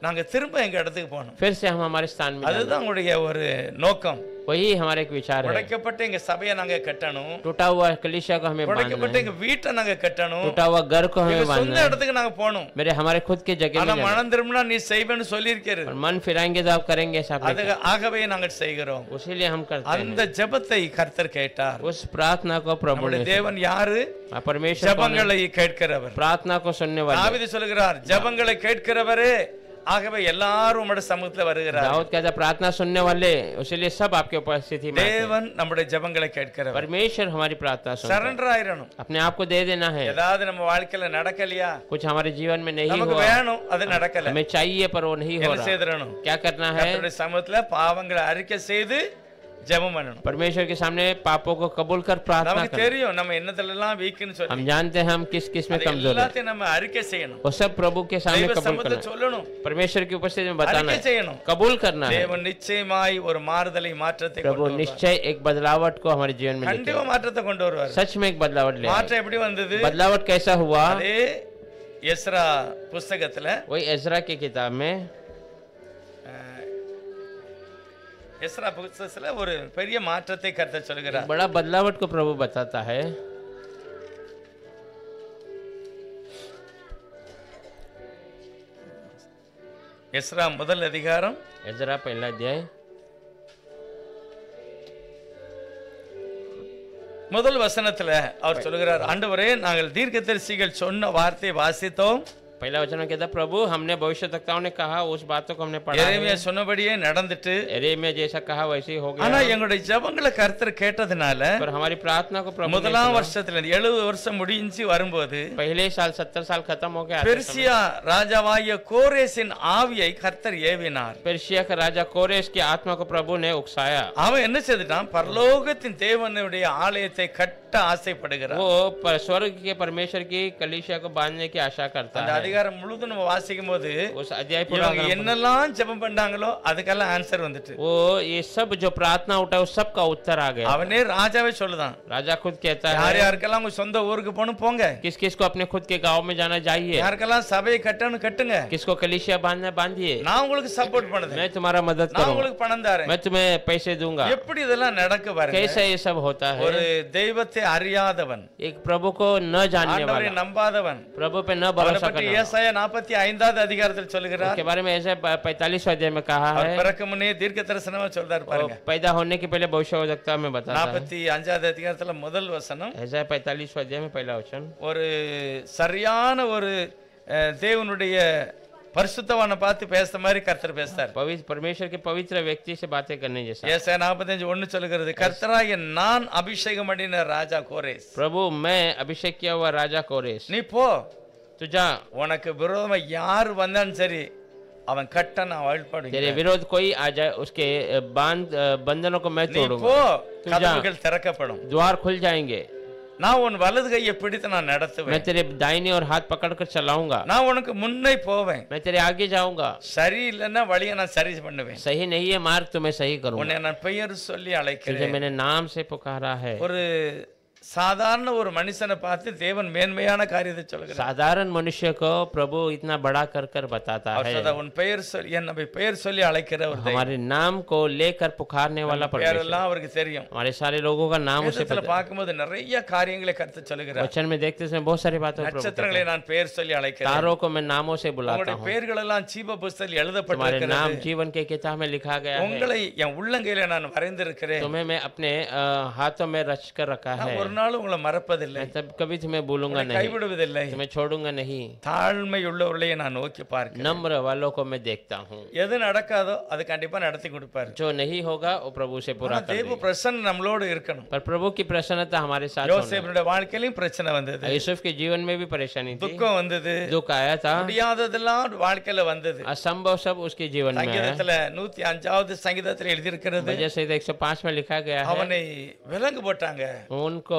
நாங்க திரும்ப எங்க இடத்துக்கு போகணும் फिर से हम हमारे स्थान में जाना। அதுதான் உங்களுடைய ஒரு நோக்கம் वही हमारा एक विचार है। உடைக்கப்பட்ட எங்க சபையை நாங்க கட்டணும் टूटा हुआ कलीसिया को हमें बांधना உடைக்கப்பட்ட है, எங்க வீட்டை நாங்க கட்டணும் टूटा हुआ घर को எங்க हमें சொந்த बांधना है, இடத்துக்கு நாங்க போகணும் मेरे हमारे खुद के जगह ஆனா में जाना। மனம் திரும்பினா நீ செய்வேன்னு சொல்லியிருக்கிறது और मन फिराएंगे तो आप करेंगे, ऐसा आपने அது ஆகவே நாங்கள் செய்கிறோம் कहा। उसीलिए हम करते हैं। அந்த ஜெபத்தை கர்த்தர் கேட்டார் उस प्रार्थना को प्रभु நம்முடைய ने தேவன் யாரு सुना। परमेश्वर कौन है? ஜெபங்களை கேட்கிறவர் प्रार्थना को सुनने वाले। தாவீது சொல்கிறார் ஜெபங்களை கேட்கிறவரே ஆகவே எல்லாரும் உம்முடைய சமூகத்துல வருகிறார் दाऊद कहता है, प्रार्थना सुनने वाले, इसलिए सब आपके उपस्थिति में आते हैं। தேவன் நம்முடைய ஜெபங்களை கேட்கிறவர் परमेश्वर हमारी प्रार्थना सुनता है। சரண்டர் ஆயிரணும் अपने आप को दे देना है। ஏதாவது நம்ம வாழ்க்கையில நடக்கலையா कुछ हमारे जीवन में नहीं நமக்கு हुआ, வேணும் அது நடக்கல हमें चाहिए पर वो नहीं हो என்ன रहा, செய்திரணும் क्या करना है? கர்த்தருடைய சமூகத்துல பாவங்களை அறிக்கை செய்து ஜெபம் பண்ணணும் परमेश्वर के सामने पापों को कबूल कर प्रार्थना நமக்கு करना। தெரியும் நம்ம என்னத்துல எல்லாம் வீக்னு சொல்லி हम जानते हैं हम किस किस में அது कमजोर है, எல்லாத்தையும் நம்ம அறிக்கை செய்யணும் वो सब प्रभु के सामने தெய்வ कबूल சமூகத்துல करना है। சொல்லணும் परमेश्वर की उपस्थिति में बताना அறிக்கை है, செய்யணும் कबूल करना है। தேவன் நிச்சயமாய் ஒரு மாறுதலை மாற்றத்தை प्रभु கொண்டு வருவார். निश्चय एक बदलावट को हमारे जीवन में लेके கண்டிப்பா மாற்றத்தை கொண்டு வருவார் सच में एक बदलावट ले आए। மாற்றம் எப்படி வந்தது बदलावट कैसा हुआ? அதே எஸ்ரா புஸ்தகத்துல वही एजरा की किताब में எஸ்ரா புஸ்தகத்துல ஒரு பெரிய மாற்றத்தை கர்த்தர் சொல்கிறார் बड़ा बदलावट को प्रभु बताता है। எஸ்ரா முதல் அதிகாரம் एजरा पहला अध्याय முதல் வசனத்துல அவர் சொல்கிறார் ஆண்டவரே நாங்கள் தீர்க்கதரிசிகள் சொன்ன வார்த்தையை வாசித்தோம் पहला वचन में कहता, प्रभु हमने भविष्यवक्ताओं ने कहा, उस बातों को हमने पढ़ा எரேமியா है, சொன்னபடியே நடந்துட்டு एरेमिया जैसा कहा वैसे ही हो ஆனா गया। எங்களுடைய ஜெபங்களை கர்த்தர் கேட்டதுனால पर हमारी प्रार्थना को प्रभु ने முதலாம் सुना। வருஷத்துல 70 வருஷம் முடிஞ்சு வரும்போது पहले साल 70 साल खत्म हो गया, பெர்சியா ராஜாவாகிய கோரேசின் ஆவியை கர்த்தர் ஏவினார் पेर्शिया का राजा कोरेश की आत्मा को प्रभु ने उकसाया। அவன் என்ன செய்துட்டான் பரலோகத்தின் தேவனுடைய ஆலயத்தை கட்ட கட்ட ஆசைப்படுகிறார். वो स्वर्ग के परमेश्वर की कलीसिया को बांधने की आशा करता அந்த है। அதிகாரம் முழுதும் நம்ம வாசிக்கும் போது उस अध्याय पूरा இவங்க என்னெல்லாம் ஜெபம் பண்ணாங்களோ அதுக்கெல்லாம் ஆன்சர் வந்துட்டு वो ये सब जो प्रार्थना उठा उस सब का उत्तर आ गया। அவனே ராஜாவே சொல்லுதான், राजा खुद कहता யார் है யாருக்கெல்லாம் உங்க சொந்த ஊருக்கு போகணும் போங்க, किस किस को अपने खुद के गांव में जाना चाहिए, யாருக்கெல்லாம் சபையை கட்டணும் கட்டுங்க, किसको कलीसिया बांधना बांधिए, நான் உங்களுக்கு சப்போர்ட் பண்ணுதேன், मैं तुम्हारा मदद நான் करूंगा, உங்களுக்கு பணம் தரேன். मैं तुम्हें पैसे दूंगा। எப்படி இதெல்லாம் நடக்க பாருங்க. कैसे ये सब होता है? ஒரு தெய்வத்தை அறியாதவன், एक प्रभु को न जानने ஆண்டவரை वाला, நம்பாதவன், प्रभु पे न அவனை भरोसा பற்றி करना। ஏசாயா 45வது அதிகாரத்தில் சொல்லுகிறார். उसके बारे में ऐसे 45 अध्याय में कहा அவர் है, பிறக்க முன்னே தீர்க்க தரிசனமா சொல்றாரு பாருங்க. पैदा होने के पहले भविष्यवक्ता में बताता है। 45வது அதிகாரத்துல முதல் வசனம் ऐसा 45 अध्याय में पहला वचन, ஒரு சரியான ஒரு தேவனுடைய பரிசுத்தவானை பார்த்து பேசுற மாதிரி கர்த்தர் பேசுறார். पवित्र परमेश्वर के पवित्र व्यक्ति से बातें करने जैसा। ஏசாயா 45:1 சொல்லுகிறது, கர்த்தராகிய நான் அபிஷேகம் பண்ணின ராஜா கோரேஸ், प्रभु मैं अभिषेक किया हुआ राजा कोरेश, நீ போ, तू जा, உனக்கு விரோதமா யார் வந்தாலும் சரி அவன் கட்ட நான் तेरे வாழ்ப்பாடு, विरोध कोई आ जाए उसके बंधनों को मैं நீ तोड़ूंगा, போ, तू जा, கதவுகள் திறக்கப்படும், द्वार खुल जाएंगे, நான் உன் வலது கையை பிடித்து நான் நடத்துவேன், मैं तेरे दाहिने और हाथ पकड़कर चलाऊंगा, நான் உனக்கு முன்னே போவேன், मैं तेरे आगे जाऊंगा, சரி இல்லைன்னா வழியை நான் சரி பண்ணுவேன், सही नहीं है मार्ग तो मैं सही करूंगा, உன்னை நான் பெயர் சொல்லி तुझे அழைக்கிறேன். मैंने नाम से पुकारा है। ஒரு சாதாரண ஒரு மனுஷனை பார்த்து தேவன் மேன்மையான காரியத்தை சொல்கிறார். साधारण मनुष्य को प्रभु इतना बड़ा कर कर बताता அவர் है। சொல்றார், உன் பெயர் சொல்லி என்னை பெயர் சொல்லி அழைக்கிற ஒரு தெய்வம். हमारे नाम को लेकर पुकारने वाला परमेश्वर, பேரெல்லாம் அவருக்கு தெரியும். हमारे सारे लोगों का नाम उसे வேதத்துல पता है। பார்க்கும்போது நிறைய காரியங்களை கர்த்தர் சொல்லுகிறார். वचन में देखते समय बहुत सारी बातों को நட்சத்திரங்களை நான் பெயர் சொல்லி அழைக்கிறேன், तारों को मैं नामों से बुलाता உங்களுடைய हूँ, பெயர்கள் எல்லாம் ஜீவ புஸ்தகத்தில் तुम्हारे எழுதப்பட்டிருக்கிறது, नाम जीवन के किताब में लिखा गया है, உங்களை என் உள்ளங்கையில நான் வரைந்திருக்கிறேன், तुम्हें मैं अपने हाथों में रच कर रखा है, நான் ஒரு நாள் உங்களை மறப்பதில்லை, मैं तब कभी तुम्हें भूलूंगा नहीं, கைவிடுவதில்லை, तुम्हें छोड़ूंगा नहीं, தாழ்மை உள்ளவர்களையே நான் நோக்கி பார்க்கிறேன். नम्र वालों को मैं देखता हूँ, எது நடக்காதோ அது கண்டிப்பா நடத்தி கொடுப்பாரு. जो नहीं होगा वो प्रभु से पूरा कर தேவ देगा। பிரசன்னம் நம்மளோடு இருக்கணும். पर प्रभु की प्रसन्नता हमारे साथ होना யோசேப்பினுடைய வாழ்க்கையிலும் பிரச்சனை வந்தது, है। यूसुफ के जीवन में भी परेशानी थी, துக்கம் வந்தது, दुख आया था, முடியாததெல்லாம் வாழ்க்கையில வந்தது. असंभव सब उसके जीवन में है। சங்கீதத்துல 105வது சங்கீதத்துல எழுதியிருக்கிறது, वजह से 105 में लिखा गया है, அவனை விலங்கு போட்டாங்க, उनको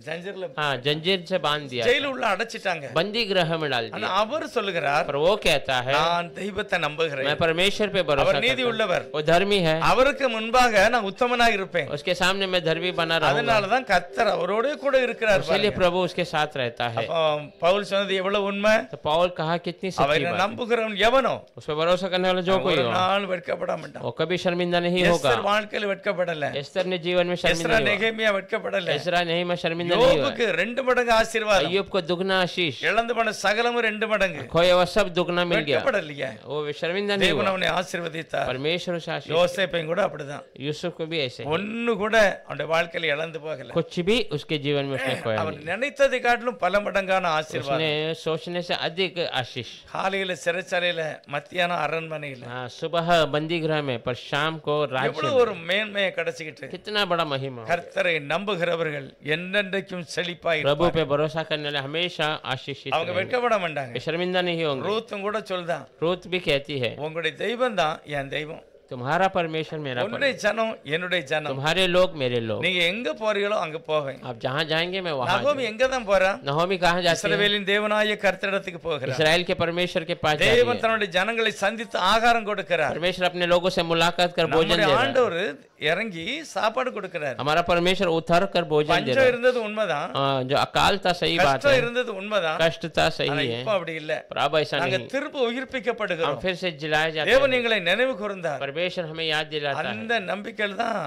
ஜஞ்சர்ல हाँ जंजीर से बांध दिया, ஜெயில உள்ள அடைச்சிட்டாங்க. बंदी गृह में डाल ஆனா दिया। அவர் சொல்லுகிறார், पर वो कहता है நான் தெய்வத்தை நம்புகிறேன், मैं परमेश्वर पे भरोसा அவர் நீதி करता हूँ, உள்ளவர், वो धर्मी है, அவருக்கு முன்பாக நான் உத்தமனாக இருப்பேன், उसके सामने मैं धर्मी बना रहूंगा, அதனாலதான் கர்த்தர் அவரோட கூட இருக்கிறார். इसलिए प्रभु उसके साथ रहता है। அப்போ பவுல் சொன்னது எவ்வளவு உண்மை, तो पौल कहा कितनी सच्ची அவரை बात है। நம்புகிறவன் எவனோ उस पर भरोसा करने वाला जो कोई ஒரு हो நாள் வெட்கப்பட மாட்டான். वो कभी शर्मिंदा नहीं होगा। எஸ்தர் வாழ்க்கையில் வெட்கப்படல, एस्तर ने जीवन में शर्मिंदा எஸ்ரா नहीं हुआ, நெகேமியா வெட்கப்படல, एस्रा नहीं मैं शर्मिंदा नहीं हुआ, யோபுக்கு 2 மடங்கு ஆசீர்வாதம், अय्यूब को दुगना आशीष, இழந்து போன சகலமும் 2 மடங்கு, खोया हुआ सब दुगना मिल गया, வெட்கப்படலையே, वो शर्मिंदा नहीं தேவன் हुआ, அவனை ஆசீர்வதித்தார். परमेश्वर उसे आशीष। யோசேப்பையும் கூட அப்படிதான், यूसुफ को भी ऐसे ही, ஒண்ணு கூட அவனுடைய வாழ்க்கையில இழந்து போகல, कुछ भी उसके जीवन में उसने खोया அவன் नहीं, நினைத்ததை காட்டிலும் பல மடங்கான ஆசீர்வாதம். उसने सोचने से अधिक आशीष। காலையில சிறைச்சாலையில, மத்தியானம் அரண்மனையில, हाँ सुबह बंदी गृह में, पर शाम को राज्य எவ்வளவு में। ஒரு மேன்மையை கிடைச்சிக்கிட்டு. कितना बड़ा महिमा। கர்த்தரை நம்புகிறவர்கள் என்னென்றைக்கும் செழிப்பாய் प्रभु இருப்பார்கள். पे भरोसा करने वाले हमेशा आशीषित அவங்க रहेंगे, வெட்கப்பட மாட்டாங்க. वे शर्मिंदा नहीं होंगे। ரூத்தும் கூட சொல்லுதான், रूत भी कहती है உங்களுடைய தெய்வம் தான் என் தெய்வம், तुम्हारा परमेश्वर मेरा உன்னுடைய परमेश्वर, ஜனம் என்னுடைய ஜனம், तुम्हारे लोग मेरे लोग, நீங்க எங்க போறீங்களோ அங்க போவேன். आप जहाँ जाएंगे मैं वहाँ நகோமி जाऊँ। எங்க தான் போறா, नहोमी कहाँ जाती है? இஸ்ரவேலின் தேவனாய கர்த்தரிடத்துக்கு போகிறார். इसराइल के परमेश्वर के पास जाती தேவன் है। தன்னுடைய ஜனங்களை சந்தித்து ஆகாரம் கொடுக்கிறார். परमेश्वर अपने लोगों से मुलाकात कर भोजन दे நம்முடைய रहा है। ஆண்டவர் இறங்கி சாப்பாடு கொடுக்கிறார். हमारा परमेश्वर उतर कर भोजन दे பஞ்சம் रहा है। இருந்தது உண்மைதான், जो अकाल था सही बात கஷ்டம் है, இருந்தது உண்மைதான், कष्ट था सही ஆனா है, இப்ப அப்படி இல்ல. पर अब ऐसा நாங்க नहीं, திரும்ப हम உயிர்ப்பிக்கப்படுகிறோம். फिर से जिलाए जाते தேவன் हैं। எங்களை நினைவு கூர்ந்தார். परमेश्वर हमें याद दिलाता है। அந்த நம்பிக்கையில் தான்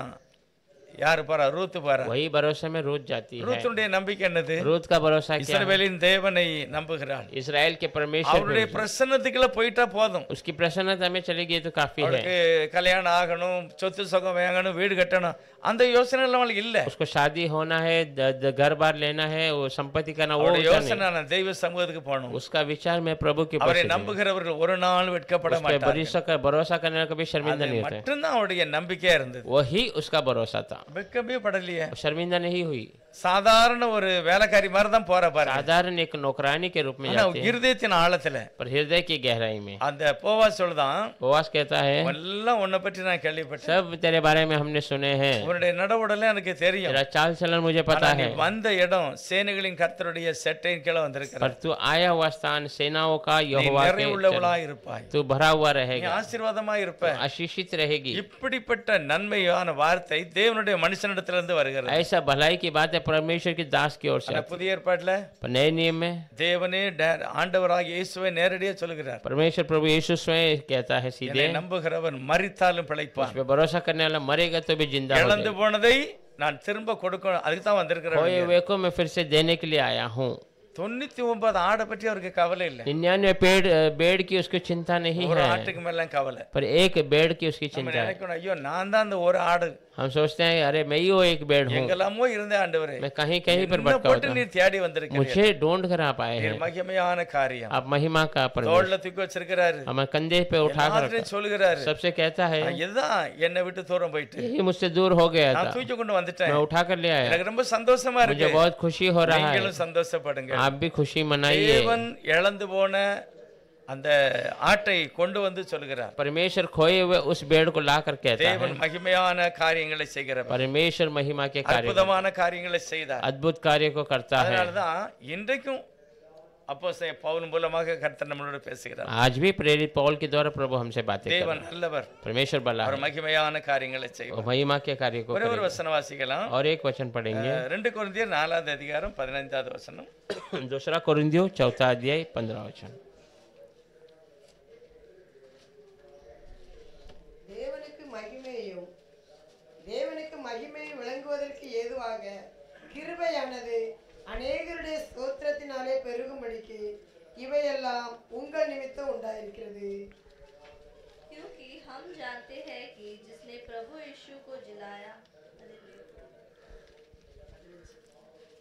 யாரு போறா, ரூத்து போறா. वही भरोसे में रूत जाती है। ரூத்துடைய நம்பிக்கை என்னது, रूत का भरोसा क्या है? இஸ்ரவேலின் தேவனை நம்புகிறாள். इसराइल के परमेश्वर அவருடைய पे, பிரசன்னத்துக்குள்ள போயிட்டா போதும். उसकी प्रसन्नता में चली गई तो काफी है। அவருக்கு கல்யாணம் ஆகணும், சொத்து சுகம் வாங்கணும், வீடு கட்டணும், அந்த யோசனை அவளுக்கு இல்ல. उसको शादी होना है, घर बार लेना है, वो संपत्ति करना, वो அவருடைய विचार नहीं। யோசனை நான் தெய்வ சமூகத்துக்கு போகணும். उसका विचार मैं प्रभु के அவரை पास है। நம்புகிறவர்கள் ஒரு நாள் வெட்கப்பட उस पे மாட்டார்கள். भरोसा करने का कभी शर्मिंदा அது नहीं होते। மட்டும்தான் அவருடைய நம்பிக்கையா இருந்தது. वही उसका भरोसा था, வெட்கமே படலையே. वो शर्मिंदा नहीं हुई। சாதாரண ஒரு வேலைக்காரி மாதிரி தான் போற பாருங்க. साधारण एक नौकरानी के रूप में ஆனா जाते हैं, இருதயத்தின் ஆழத்துல पर हृदय की गहराई में அந்த போவாஸ் சொல்லுதான், बोआज कहता है, எல்லாம் உன்னை பற்றி நான் கேள்விப்பட்டேன், सब तेरे बारे में हमने सुने हैं, உன்னுடைய நடவுடல எனக்கு தெரியும், तेरा चाल चलन मुझे पता ஆனா நீ है, வந்த இடம் சேனைகளின் கர்த்தருடைய செட்டையின் கீழே வந்திருக்கிற, पर तू आया हुआ स्थान सेनाओं का நீ यहोवा के நிறைவுள்ளவளா चरण, இருப்பாய், तू भरा हुआ நீ रहेगा, ஆசீர்வாதமா இருப்ப. आशीषित रहेगी। இப்படிப்பட்ட நன்மையான வார்த்தை தேவனுடைய மனுஷனிடத்திலிருந்து வருகிறது. ऐसा भलाई की बात है परमेश्वर की दास की ओर से ஆனா आती புதிய ஏற்பாட்டுல है। पर नए नियम में தேவனே ஆண்டவராக இயேசுவை நேரடியா சொல்லுகிறார், परमेश्वर प्रभु यीशु स्वयं कहता है सीधे, என்னை நம்புகிறவன் மரித்தாலும் பிழைப்பான், उस पे भरोसा करने वाला मरेगा तो भी जिंदा हो இழந்து जाएगा। போனதை நான் திரும்ப கொடுக்கணும், அதுக்கு தான் खोए வந்திருக்கிறேன். हुए को मैं फिर से देने के लिए आया हूँ। 99 ஆடை பற்றி அவருக்கு கவலை இல்லை, 99 बेड की उसकी चिंता नहीं ஒரு है, ஆட்டுக்கு மேல கவலை. पर एक बेड की उसकी நம்ம चिंता है। நினைக்கணும், ஐயோ நான் தான் அந்த ஒரு ஆடு, हम सोचते हैं अरे मैं ही वो एक बेड हूँ, எங்கெல்லாமோ இருந்த ஆண்டவரே, मैं कहीं कहीं पर என்ன भटका போட்டு होता நீ हूँ, தேடி வந்திருக்கிறீர், मुझे ढूंढ कर आप आए हैं। மகிமையான காரியம். आप महिमा का परमेश्वर தோள்ல தூக்கி வச்சிருக்கிறாரு, हमें कंधे पे उठा कर எல்லாத்தையும் சொல்லுகிறாரு, सबसे कहता है, இதுதான் என்னை விட்டு தூரம் போயிட்டு यही मुझसे दूर हो गया நான் था, தூக்கி கொண்டு வந்துட்டேன், मैं उठा कर ले आया। எனக்கு ரொம்ப சந்தோஷமா मुझे இருக்கு, बहुत खुशी हो रहा है, நீங்களும் சந்தோஷப்படுங்க. आप भी खुशी मनाइए। தேவன் இழந்து போன அந்த ஆட்டை கொண்டு வந்து சொல்லுகிறார், परमेश्वर खोए हुए उस बेड को लाकर कहता है, தேவன் மகிமையான காரியங்களை செய்கிறவர், परमेश्वर महिमा के कार्य, அற்புதமான காரியங்களை செய்தார். अद्भुत कार्य को करता है। அதனாலதான் இன்றைக்கும் அப்போஸ்தலன் பவுல் மூலமாக கர்த்தர் நம்மளோட பேசுகிறார். आज भी प्रेरित पौल के द्वारा प्रभु हमसे बातें कर रहा தேவன் है। நல்லவர், परमेश्वर भला அவர் है, மகிமையான காரியங்களை वो செய்வார். महिमा के कार्य को ஒரே ஒரு करेगा। வசனம் வாசிக்கலாம். और एक वचन पढ़ेंगे, 2 கொரிந்தியர் 4 அதிகாரம் 15 வசனம். दूसरा कोरिन्थियों 4 अध्याय 15 वचन। தேவனுக்கு மகிமை விளங்குவதற்கு ஏதுவாக கிருபையானது அநேகருடைய ஸ்தோத்திரத்தினாலே பெருகும்படிக்கு இவையெல்லாம் உங்கள் நிமித்தம் உண்டாயிருக்கிறது. क्योंकि हम जानते हैं कि जिसने प्रभु यीशु को जिलाया,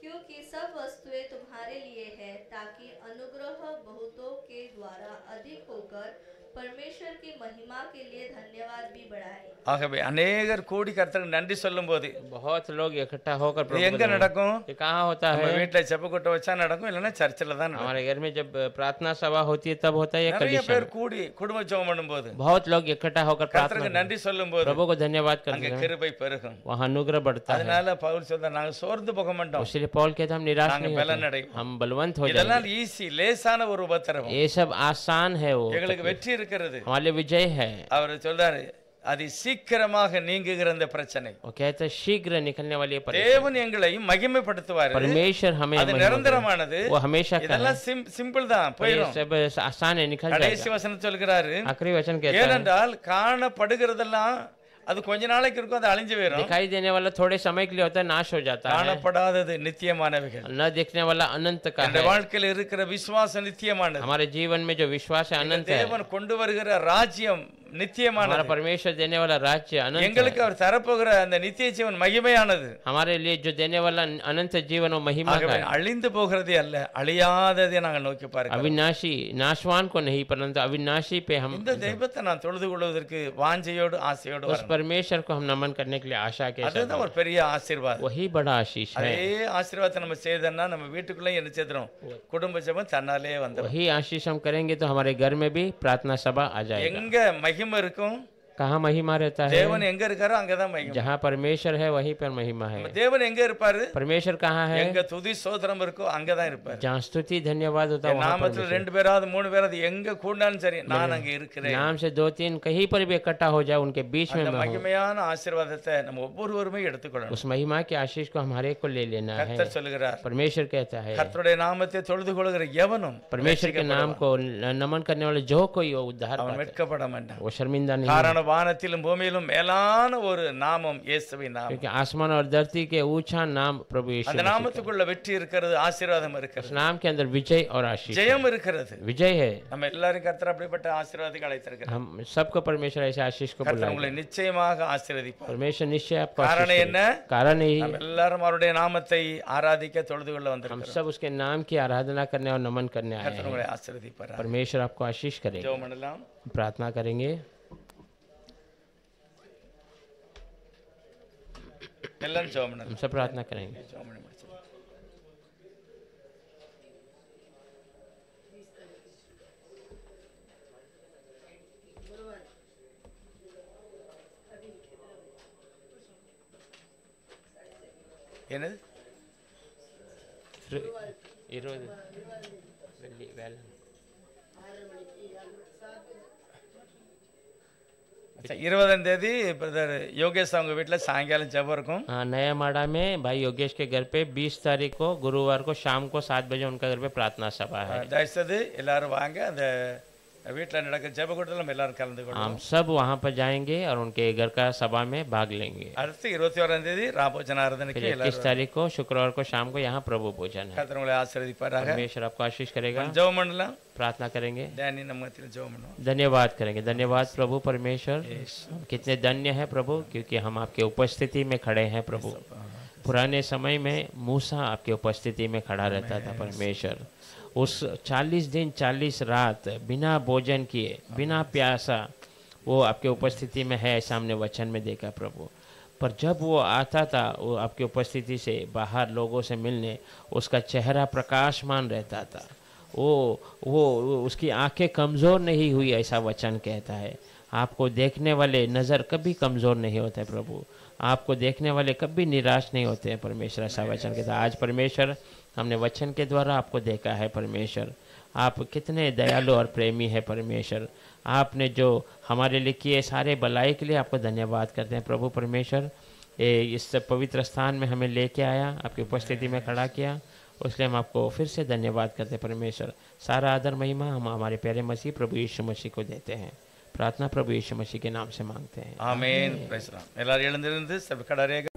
क्योंकि सब वस्तुएं तुम्हारे लिए है, ताकि अनुग्रह बहुतों के द्वारा अधिक होकर परमेश्वर की महिमा के लिए धन्यवाद भी बढ़ाए। ஆகவே अनेகர் கூடி கர்த்தருக்கு நன்றி சொல்லும்போது बहुत लोग इकट्ठा होकर இது प्रभु எங்க को धन्यवाद- நடக்கும்? ये कहाँ होता நம்ம है? வீட்டுல செப்பக்கூட்ட வச்சா நடக்கும், இல்லைன்னா சர்ச்சில் தான் நடக்கும். हमारे घर में जब प्रार्थना सभा होती है तब होता है ये நிறைய कलीसिया பேர் में। கூடி குடும்ப ஜெபம் பண்ணும்போது बहुत लोग इकट्ठा होकर கர்த்தருக்கு प्रार्थना நன்றி சொல்லும்போது प्रभु को धन्यवाद करते அங்க हैं, கிருபை பெருகும். वहाँ अनुग्रह बढ़ता है। அதனால பவுல் சொல்றார், நாங்க சோர்ந்து போக மாட்டோம், इसलिए पौल कहता है हम निराश நாங்க नहीं பலன் होते, அடைவோம். हम बलवंत हो இதெல்லாம் जाएंगे। ஈஸி, லேசான ஒரு உபத்திரவம். ये सब आसान है, वो எங்களுக்கு வெற்றி இருக்கிறது. हमारे लिए विजय है। அவர் சொல்றாரு, அது சீக்கிரமாக நீங்குகிற இந்த பிரச்சனை. वो कहते हैं शीघ्र निकलने वाली ये परीक्षा। தேவன் எங்களை மகிமைப்படுத்துவார், परमेश्वर हमें அது महिमा நிரந்தரமானது. देगा। वो हमेशा का है। இதெல்லாம் சிம்பிள் தான், ये போயிடும். सब आसान है, निकल கடைசி जाएगा। வசனம் சொல்கிறாரு, आखिरी वचन कहता है, ஏனென்றால் காணப்படுகிறதெல்லாம் அது கொஞ்ச நாளைக்கு இருக்கும், அது அழிஞ்சு போயிடும். दिखाई देने वाला थोड़े समय के लिए होता है, नाश हो जाता है। காணப்படாதது நித்தியமானவைகள். न देखने वाला अनंत का இந்த है। வாழ்க்கையில் இருக்கிற விசுவாசம் நித்தியமானது. हमारे जीवन में जो विश्वास है अनंत है। தேவன் கொண்டு வருகிற ராஜ்யம் हमारा நித்தியமானது. परमेश्वर देने वाला राज्य अनंत எங்களுக்கு है। அவர் தரப்போகிற அந்த நித்திய ஜீவன் மகிமையானது. हमारे लिए जो देने वाला अनंत जीवन वो महिमा का ஆகவே है। அழிந்து போகிறதே அல்ல, அழியாததை நாங்கள் நோக்கி பார்க்கிறோம். अविनाशी नाशवान को नहीं, परंतु अविनाशी पे हम இந்த தெய்வத்தை நான் தொழுது கொள்வதற்கு வாஞ்சையோடு ஆசையோடு उस வரணும். परमेश्वर को हम नमन करने के लिए आशा के साथ, அதுதான் ஒரு பெரிய ஆசீர்வாதம். वही बड़ा आशीष है। அதே ஆசீர்வாதத்தை நம்ம செய்தோம்னா நம்ம வீட்டுக்குள்ளே என்ன செய்துரும், குடும்ப ஜெபம் தன்னாலே வந்துடும். वही आशीष हम करेंगे तो हमारे घर में भी प्रार्थना सभा आ जाएगा। எங்க மகிமை இருக்கும், कहाँ महिमा रहता है? தேவன் எங்க இருக்காரோ அங்கதான் மகிமை. जहाँ परमेश्वर है वहीं पर महिमा है। தேவன் எங்க இருப்பாரு, परमेश्वर कहाँ है? எங்க துதி சோதரம் இருக்கோ அங்கதான் இருப்பாரு. जहाँ स्तुति धन्यवाद होता है என் वहाँ நாமத்துல परमेश्वर। 2 பேராவது 3 பேராவது எங்க கூடினாலும் சரி நான் அங்க இருக்கிறேன். नाम से 2-3 कहीं पर भी इकट्ठा हो जाए, उनके बीच में அந்த मैं हूँ। மகிமையான ஆசீர்வாதத்தை நம்ம ஒவ்வொருவருமே எடுத்துக்கொள்ளணும். उस महिमा के आशीष को हमारे को ले लेना है। கர்த்தர் சொல்லுகிறார், परमेश्वर कहता है, கர்த்தருடைய நாமத்தை தொழுது கொள்கிற எவனும் परमेश्वर के नाम को नमन करने वाले जो कोई वो उद्धार அவன் पाता है, வெட்கப்பட மாட்டான். वो शर्मिंदा नहीं है। காரணம் வானத்திலும் பூமியிலும் மேலான ஒரு நாமம் இயேசுவின் நாமம். क्योंकि आसमान और धरती के ऊंचा नाम प्रभु यीशु அந்த मसीह का। நாமத்துக்குள்ள வெற்றி இருக்கிறது, ஆசீர்வாதம் उस இருக்கிறது, नाम के अंदर विजय और आशीष है। ஜெயம் இருக்கிறது. विजय है। நம்ம எல்லாரும் கர்த்தர் அப்படிப்பட்ட ஆசீர்வாதத்துக்கு அழைத்திருக்கிறார். हम सबको परमेश्वर ऐसे आशीष को கர்த்தர் बुलाएगा। உங்களை நிச்சயமாக ஆசீர்வதிப்பார். परमेश्वर निश्चय आपको காரணம் आशीष என்ன? देगा। कारण यही, நம்ம எல்லாரும் அவருடைய நாமத்தை ஆராதிக்க தொழுது கொள்ள हम வந்திருக்கிறோம். सब उसके नाम की आराधना करने और नमन करने आए கர்த்தர் हैं। உங்களை ஆசீர்வதிப்பார். परमेश्वर आपको आशीष करेगा। ஜெபம் பண்ணலாம். प्रार्थना करेंगे। எல்லாரும் ஜெபம் பண்ணுங்க. हम सब प्रार्थना करेंगे। ஜெபம் பண்ணி முடிச்சிடலாம். என்னது? 20 வெள்ளி வேலை. अच्छा 20ஆம் தேதி பிரதர் யோகேஷ் அவங்க வீட்டில் சாயங்காலம் ஜெபம் இருக்கும். हाँ, नया माड़ा में भाई योगेश के घर पे 20 तारीख को गुरुवार को शाम को 7 बजे उनका घर पे प्रार्थना सभा है। தயவுசெய்து எல்லாரும் வாங்க. அந்த வீட்டில் நடக்கிற ஜெப கூட்டத்தில் நம்ம எல்லாரும் கலந்து हम கொள்வோம். सब वहाँ पर जाएंगे और उनके घर का सभा में भाग लेंगे। அடுத்து 21ஆம் தேதி ராபோஜன ஆராதனைக்கு फिर 21 எல்லாரும் तारीख को शुक्रवार को शाम को यहाँ प्रभु भोजन है। கர்த்தர் உங்களை ஆசீர்வதிப்பாராக. परमेश्वर आपको आशीष करेगा। ஜெபம் பண்ணலாம். प्रार्थना करेंगे, டேனி நம்ம மத்தியில் ஜெபம் பண்ணுவோம். धन्यवाद करेंगे। धन्यवाद प्रभु परमेश्वर, हम कितने धन्य हैं प्रभु, क्योंकि हम आपके उपस्थिति में खड़े हैं प्रभु। पुराने समय में मूसा आपके उपस्थिति में खड़ा रहता था परमेश्वर। उस 40 दिन 40 रात बिना भोजन किए, बिना प्यासा वो आपके उपस्थिति में है, ऐसा हमने वचन में देखा प्रभु। पर जब वो आता था, वो आपकी उपस्थिति से बाहर लोगों से मिलने, उसका चेहरा प्रकाशमान रहता था। वो उसकी आंखें कमज़ोर नहीं हुई, ऐसा वचन कहता है। आपको देखने वाले नज़र कभी कमज़ोर नहीं होते प्रभु, आपको देखने वाले कभी निराश नहीं होते हैं परमेश्वर, ऐसा वचन कहता है। आज परमेश्वर हमने वचन के द्वारा आपको देखा है परमेश्वर, आप कितने दयालु और प्रेमी है परमेश्वर। आपने जो हमारे लिए किए सारे भलाई के लिए आपको धन्यवाद करते हैं प्रभु परमेश्वर। इस पवित्र स्थान में हमें लेके आया, आपकी उपस्थिति में खड़ा किया, उसके लिए हम आपको फिर से धन्यवाद करते हैं परमेश्वर। सारा आदर महिमा हम हमारे प्यारे मसीह प्रभु यीशु मसीह को देते हैं। प्रार्थना प्रभु यीशु मसीह के नाम से मांगते हैं। ஆமென். பேசலாம். எல்லாரும் எழுந்திருந்து சபை கடரேக